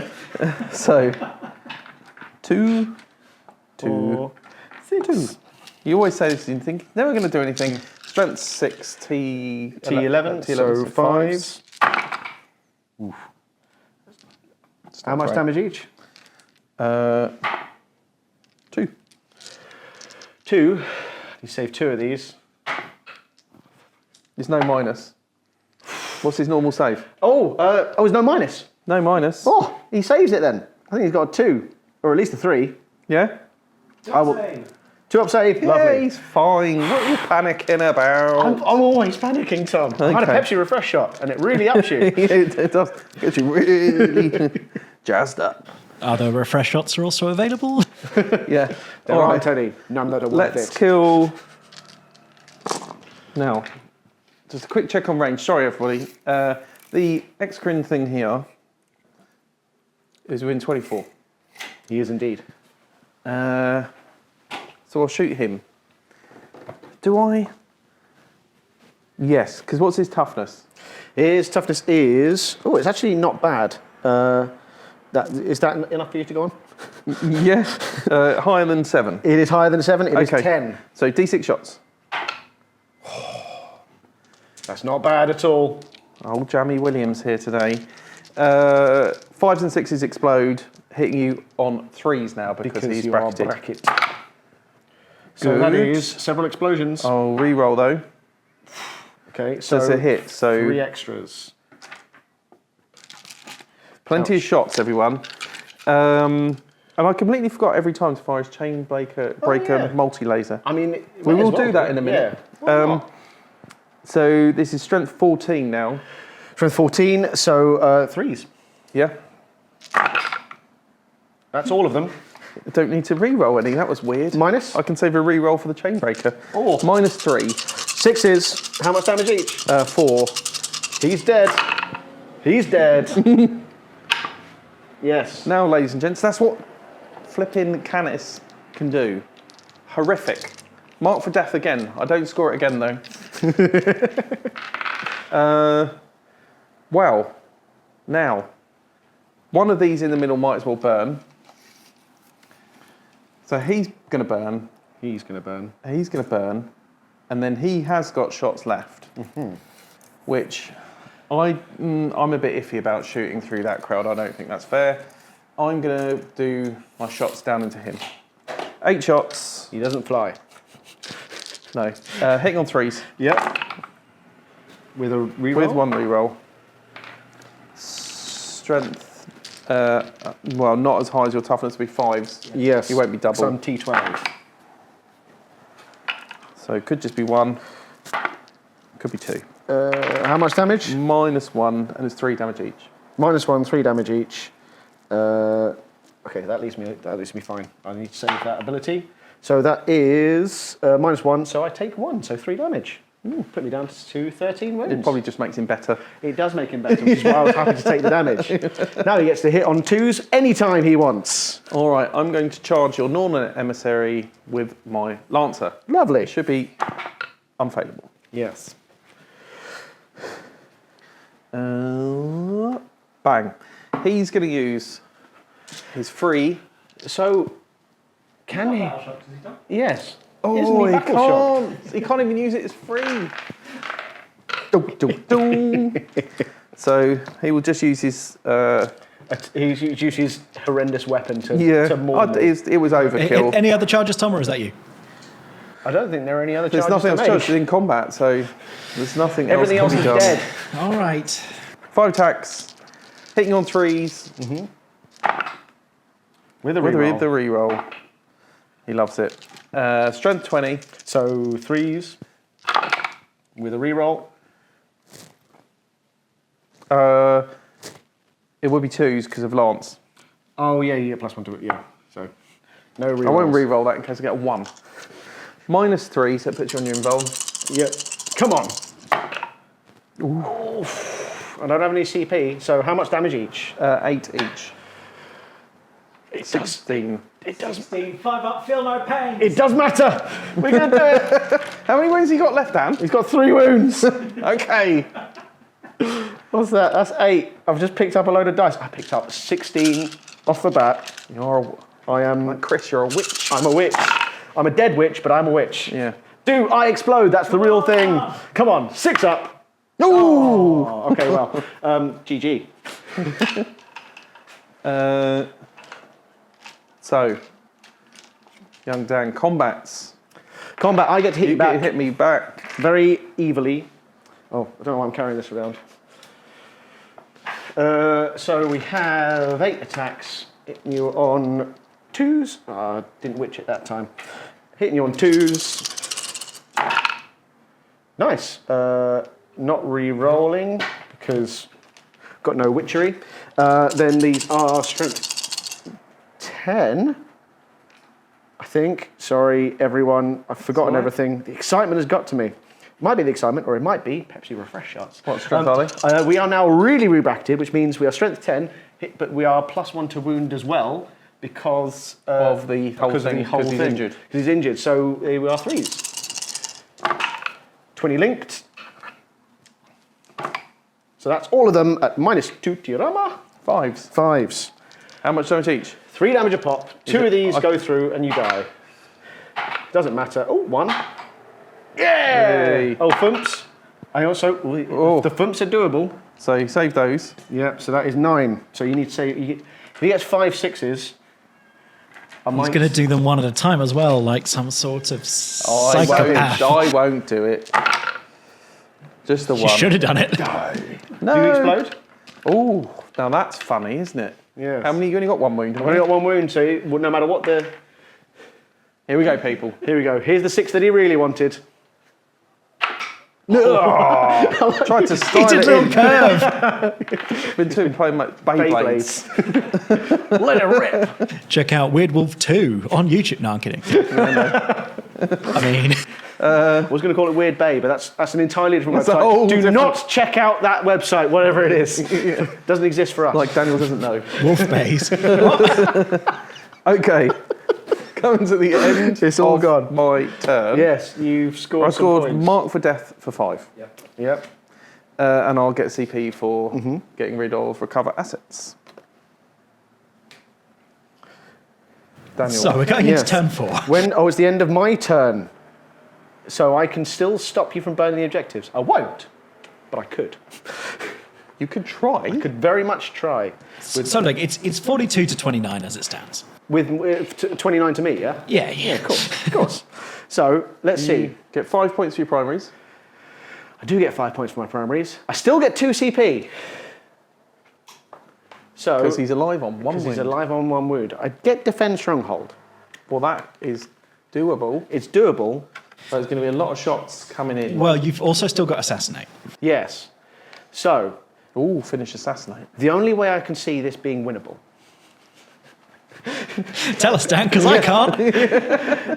So, 2, 2, 2. You always say this and you think, never going to do anything. Strength 6, T11, so so 5s. Oof. How much damage each? 2. 2. You save 2 of these. There's no minus. What's his normal save? Oh, there's no minus. No minus. Oh, he saves it then. I think he's got a 2, or at least a 3. Yeah? I will. 2 up save. Yeah, Lovely. he's fine. What are you panicking about? I'm always panicking, Tom. I had a Okay. Pepsi refresh shot, and it really ups you. it does get you really jazzed up. Other refresh shots are also available. Yeah. There All are, right. Tony. None that are worth Let's it. kill. Now, just a quick check on range. Sorry, everybody. The Excrin thing here is within 24. He is indeed. So I'll shoot him. Do I? Yes, because what's his toughness? His toughness is. Oh, it's actually not bad. Is that enough for you to go on? Yeah, higher than 7. It is higher than 7. It is 10. So D6 shots. That's not bad at all. Old Jamie Williams here today. 5s and 6s explode, hitting you on 3s now because he's you bracketed. are bracket. So that Good. is several explosions. I'll re-roll though. Okay, So so it's a hit. So 3 extras. plenty of shots, everyone. And I completely forgot every time to fire his chain breaker yeah. multi-laser. I mean, We will do that in a minute. Yeah. So this is strength 14 now. Strength 14, so 3s. Yeah. That's all of them. I don't need to re-roll any. That was weird. Minus? I can save a re-roll for the Chainbreaker. Oh. -3. 6s. How much damage each? 4. He's dead. He's dead. Yes. Now, ladies and gents, that's what flipping Canis can do. Horrific. Mark for death again. I don't score it again, though. Well, now, one of these in the middle might as well burn. So he's going to burn. He's going to burn. He's going to burn. And then he has got shots left, which I'm a bit iffy about shooting through that crowd. I don't think that's fair. I'm going to do my shots down into him. 8 shots. He doesn't fly. No. Hitting on 3s. Yep. With a reroll? With 1 reroll. Strength. Well, not as high as your toughness would be 5s. Yes. He won't be double. Some T12. So it could just be 1. Could be 2. How much damage? -1, and it's 3 damage each. -1, 3 damage each. Okay, that leaves me fine. I need to save that ability. So that is -1, so I take 1, so 3 damage. Put me down to 13 wounds. It probably just makes him better. It does make him better, which is why I was happy to take the damage. Now he gets to hit on 2s anytime he wants. All right, I'm going to charge your Norn Emissary with my Lancer. Lovely. It should be unfailable. Yes. Bang. He's going to use his free. So, can he? Battle shock, does he done? Yes. Oh, Isn't he battle shocked? He can't even use it as free. So he will just use his. He uses his horrendous weapon to maul them. It was overkill. Any other charges, Tom, or is that you? I don't think there are any other There's charges nothing to else make. charged in combat, so there's nothing Everything else else is can be done. dead. All right. 5 attacks, hitting on 3s. With a With reroll. the reroll. He loves it. Strength 20. So 3s with a reroll. It would be 2s because of Lance. Oh yeah, you get +1 to it. Yeah. So no reroll. I won't reroll that in case I get a 1. -3, so it puts you on your invuln. Yep. Come on. Ooh. I don't have any CP. So how much damage each? 8 each. 16. It does. 16, 5 up, feel no pain. It does matter. We're gonna do it. How many wounds he got left, Dan? He's got 3 wounds. Okay. What's that? That's 8. I've just picked up a load of dice. I picked up 16 off the bat. I am. Like Chris, you're a witch. I'm a witch. I'm a dead witch, but I'm a witch. Yeah. Do I explode? That's the real thing. Come on, 6 up. Ooh. Okay, well, GG. So, young Dan combats. Combat. I get to hit you back Hit me back. very evilly. Oh, I don't know why I'm carrying this around. So we have 8 attacks. Hitting you on 2s. Didn't witch it that time. Hitting you on 2s. Nice. Not re-rolling because got no witchery. Then these are strength 10. I think. Sorry, everyone. I've forgotten everything. The excitement has got to me. It might be the excitement, or it might be Pepsi Refresh Shots. What strength are they? We are now really rebracketed, which means we are strength 10, but we are +1 to wound as well because Of the whole thing, 'cause he's injured. Because he's injured, so we are 3s. 20 linked. So that's all of them at -2 Tirama. 5s. 5s. How much damage each? 3 damage a pop. 2 of these go through and you die. Doesn't matter. Oh, 1. Yeah! Yay. Oh, thumps. I also, the thumps are doable. So you save those. Yeah, so that is 9. So you need to say, if he gets 5 6s, I He's might... going to do them one at a time as well, like some sort of psychopath. I won't do it. Just the You one. should have done it. No. Do you explode? Oh, now that's funny, isn't it? Yes. How many? You only got 1 wound. I've only got 1 wound, so no matter what the... Here we go, people. Here we go. Here's the 6 that he really wanted. Tried to He style did it a little in. curve. Been too playing my Beyblades. Beyblades. Let it rip. Check out Weird Wolf 2 on YouTube. No, I'm kidding. I mean, I was going to call it Weird Bay, but that's an entirely different That's a whole website. Do different- not check out that website, whatever it is. Doesn't exist for us. Like Daniel doesn't know. Wolf Bays. Okay. Coming to the end It's all of gone. my turn. Yes, you've scored I some scored points. Mark for Death for 5. Yep. And I'll get CP for getting rid of Recover Assets. Daniel. So we're going Yes. into turn 4. It's the end of my turn. So I can still stop you from burning the objectives. I won't, but I could. You could try. I could very much try. So like, it's 42 to 29 as it stands. With 29 to me, yeah? Yeah. Of course. So, let's see. Get 5 points for your primaries. I do get 5 points for my primaries. I still get 2 CP. So, Because he's alive on 1 wound. he's alive on 1 wound. I get Defend Stronghold. Well, that is doable. It's doable, But there's going to be a lot of shots coming in. Well, you've also still got Assassinate. yes. So, Ooh, finish Assassinate. the only way I can see this being winnable Tell us, Dan, because I can't.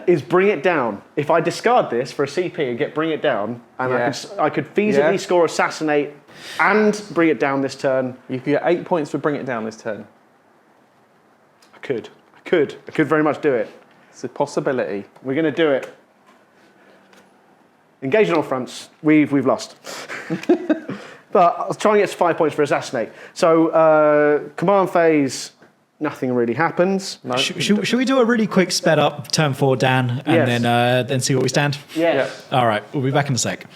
is bring it down. If I discard this for a CP and get bring it down, and I could feasibly score Assassinate and bring it down this turn, You could get 8 points for Bring It Down this turn. I could very much do it. It's a possibility. We're going to do it. Engage on all fronts. We've lost. But I'll try and get 5 points for Assassinate. So, command phase, nothing really happens. No? Should we do a really quick sped up turn 4, Dan, and Yes. then see what we stand? Yes. All right, we'll be back in a sec.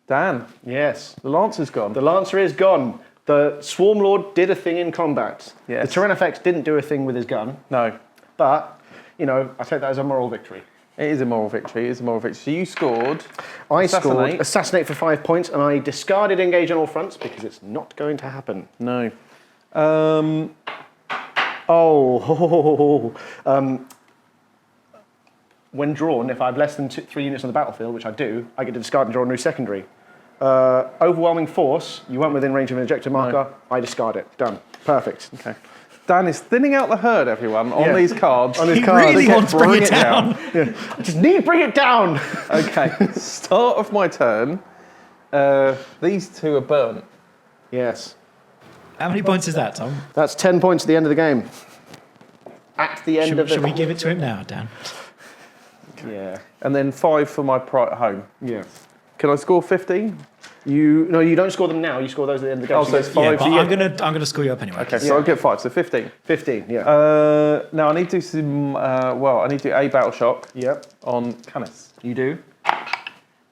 Dan, Yes. the Lancer's gone. The Lancer is gone. The Swamlord did a thing in combat. Yes. The Tyrannofex didn't do a thing with his gun. No. But, I take that as a moral victory. It is a moral victory. It is a moral victory. So you scored. I scored Assassinate. Assassinate for 5 points, and I discarded Engage on all fronts because it's not going to happen. No. When drawn, if I have less than 3 units on the battlefield, which I do, I get to discard and draw a new secondary. Overwhelming Force, you weren't within range of an objective marker, I discard it. Done. Perfect. Okay. Dan is thinning out the herd, everyone, on these cards. On his He cards. really Okay, wants to bring it down. I just need to bring it down. Okay. Start of my turn. These two are burnt. Yes. How many points is that, Tom? That's 10 points at the end of the game. At the end of the... Should we give it to him now, Dan? Yeah. And then 5 for my home. Yeah. Can I score 15? No, you don't score them now. You score those at the end of the game. Oh, so it's 5. Yeah, but I'm gonna score you up anyway. Okay, so I'll get 5, so 15. 15, yeah. Now I need to do some, I need to do a battle shock Yep. on Canis. You do.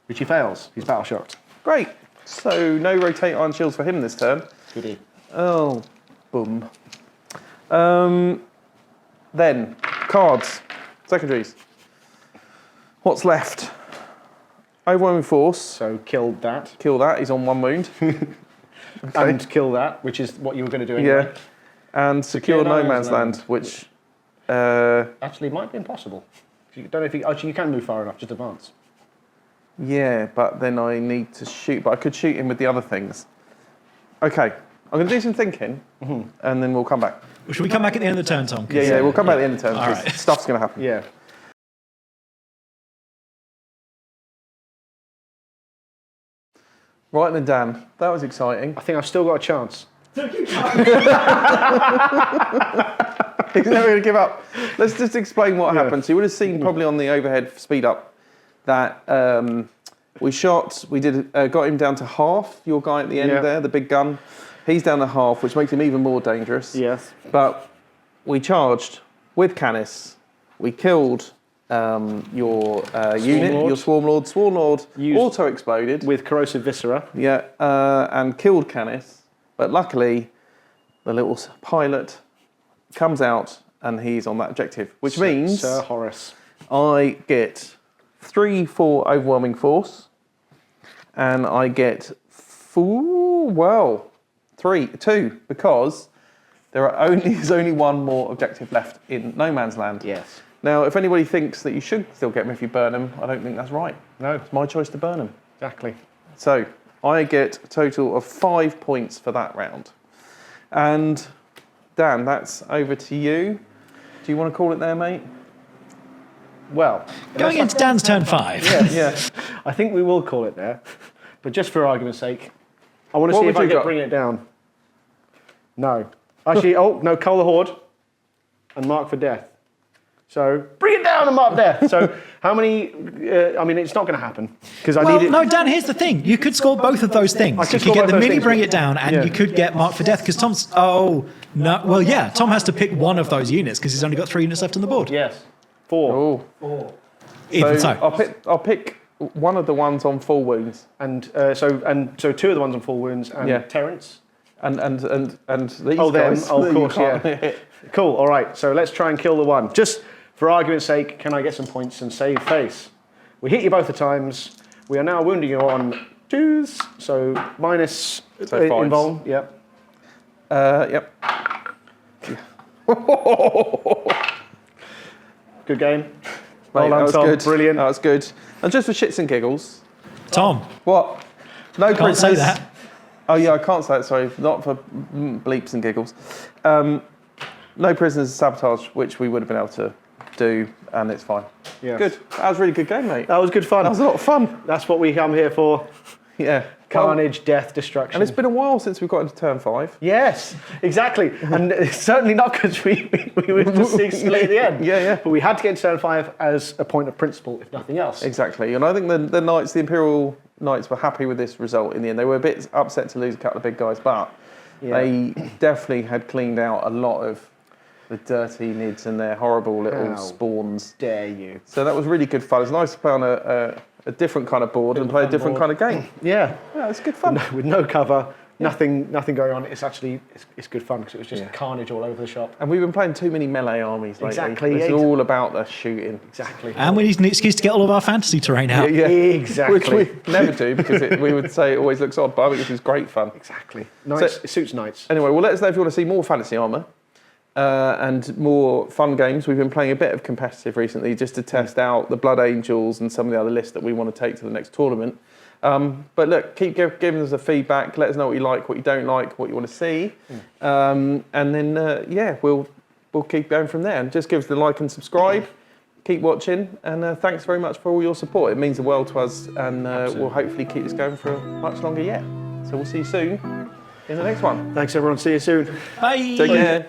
Which he fails. He's battle shocked. Great. So no rotate iron shields for him this turn. Goody. Oh, boom. Then, cards, secondaries. What's left? Overwhelming Force. So killed that. Kill that, he's on 1 wound. And kill that, which is what you were going to do anyway. Yeah. And secure No Man's Land, which... Actually, it might be impossible. You don't know if you can move far enough, just advance. yeah, but then I need to shoot, but I could shoot him with the other things. Okay, I'm going to do some thinking, and then we'll come back. Well, should we come back at the end of the turn, Tom? 'Cause, Yeah, we'll come back at the end of the turn, All because right. stuff's going to happen. Yeah. Right then, Dan, that was exciting. I think I've still got a chance. He's never going to give up. Let's just explain what happened. So you would have seen probably on the overhead speed up that we got him down to half, your guy at the end there, the big gun. He's down to half, which makes him even more dangerous. Yes. But we charged with Canis. We killed your unit, your Swamlord. Swamlord auto-exploded. With corrosive viscera. Yeah, and killed Canis. But luckily, the little pilot comes out and he's on that objective, which means Sir Horace. I get 3 for Overwhelming Force, and I get 2, because there's only 1 more objective left in No Man's Land. Yes. Now, if anybody thinks that you should still get them if you burn them, I don't think that's right. No. It's my choice to burn them. Exactly. So, I get a total of 5 points for that round. And, Dan, that's over to you. Do you want to call it there, mate? Well, Going into Dan's turn 5. Yeah. I think we will call it there. But just for argument's sake, I want to What see if would I you can got? bring it down. No. Actually, oh, no, Cull the Horde and mark for death. So, bring it down and mark death. So, how many, I mean, it's not going to happen. Because I Well, need it. no, Dan, here's the thing. You could score both of those things. I could You score could get both the those mini things. bring it down, and Yeah. you could get mark for death, because Tom's... Oh, no. Well, yeah, Tom has to pick one of those units, because he's only got 3 units left on the board. Yes. 4. Oh. Even so. I'll pick one of the ones on full wounds. And so 2 of the ones on full wounds and Yeah. Terrence. And these Oh, them. guys. Oh, of that you course, can't yeah. hit. Cool, all right. So let's try and kill the one. Just for argument's sake, can I get some points and save face? We hit you both the times. We are now wounding you on 2s, so minus So 5s. invuln. Yep. Yep. Good game. Mate, Well that done, was Tom. good. Brilliant. That was good. And just for shits and giggles, Tom, what? No can't prisoners. say that. Oh yeah, I can't say it. Sorry, not for bleeps and giggles. No prisoners of sabotage, which we would have been able to do, and it's fine. Yes. Good. That was a really good game, mate. That was good fun. That was a lot of fun. That's what we come here for. Yeah. Carnage, death, destruction. And it's been a while since we've got into turn 5. Yes, exactly. And it's certainly not because we were just successfully at the end. Yeah. But we had to get into turn 5 as a point of principle, if nothing else. Exactly. And I think the Knights, the Imperial Knights, were happy with this result in the end. They were a bit upset to lose a couple of big guys, but they definitely had cleaned out a lot of the dirty Nids and their horrible little spawns. Dare you. So that was really good fun. It's nice to play on a different kind of board and play a different kind of game. Yeah. Yeah, it's good fun. With no cover, nothing going on. It's actually, it's good fun because it was just carnage all over the shop. And we've been playing too many melee armies lately. Exactly. It's all about the shooting. Exactly. And we need an excuse to get all of our fantasy terrain out. Yeah. Exactly. Which we never do because we would say it always looks odd, but I think this is great fun. Exactly. Nice. So- It suits Knights. Anyway, well, let us know if you want to see more fantasy armour and more fun games. We've been playing a bit of competitive recently just to test out the Blood Angels and some of the other lists that we want to take to the next tournament. But look, keep giving us the feedback. Let us know what you like, what you don't like, what you want to see. And then, we'll keep going from there. And just give us the like and subscribe. Keep watching. And thanks very much for all your support. It means the world to us. And we'll hopefully keep this going for much longer yet. So we'll see you soon in the next one. Thanks, everyone. See you soon. Bye. Take care.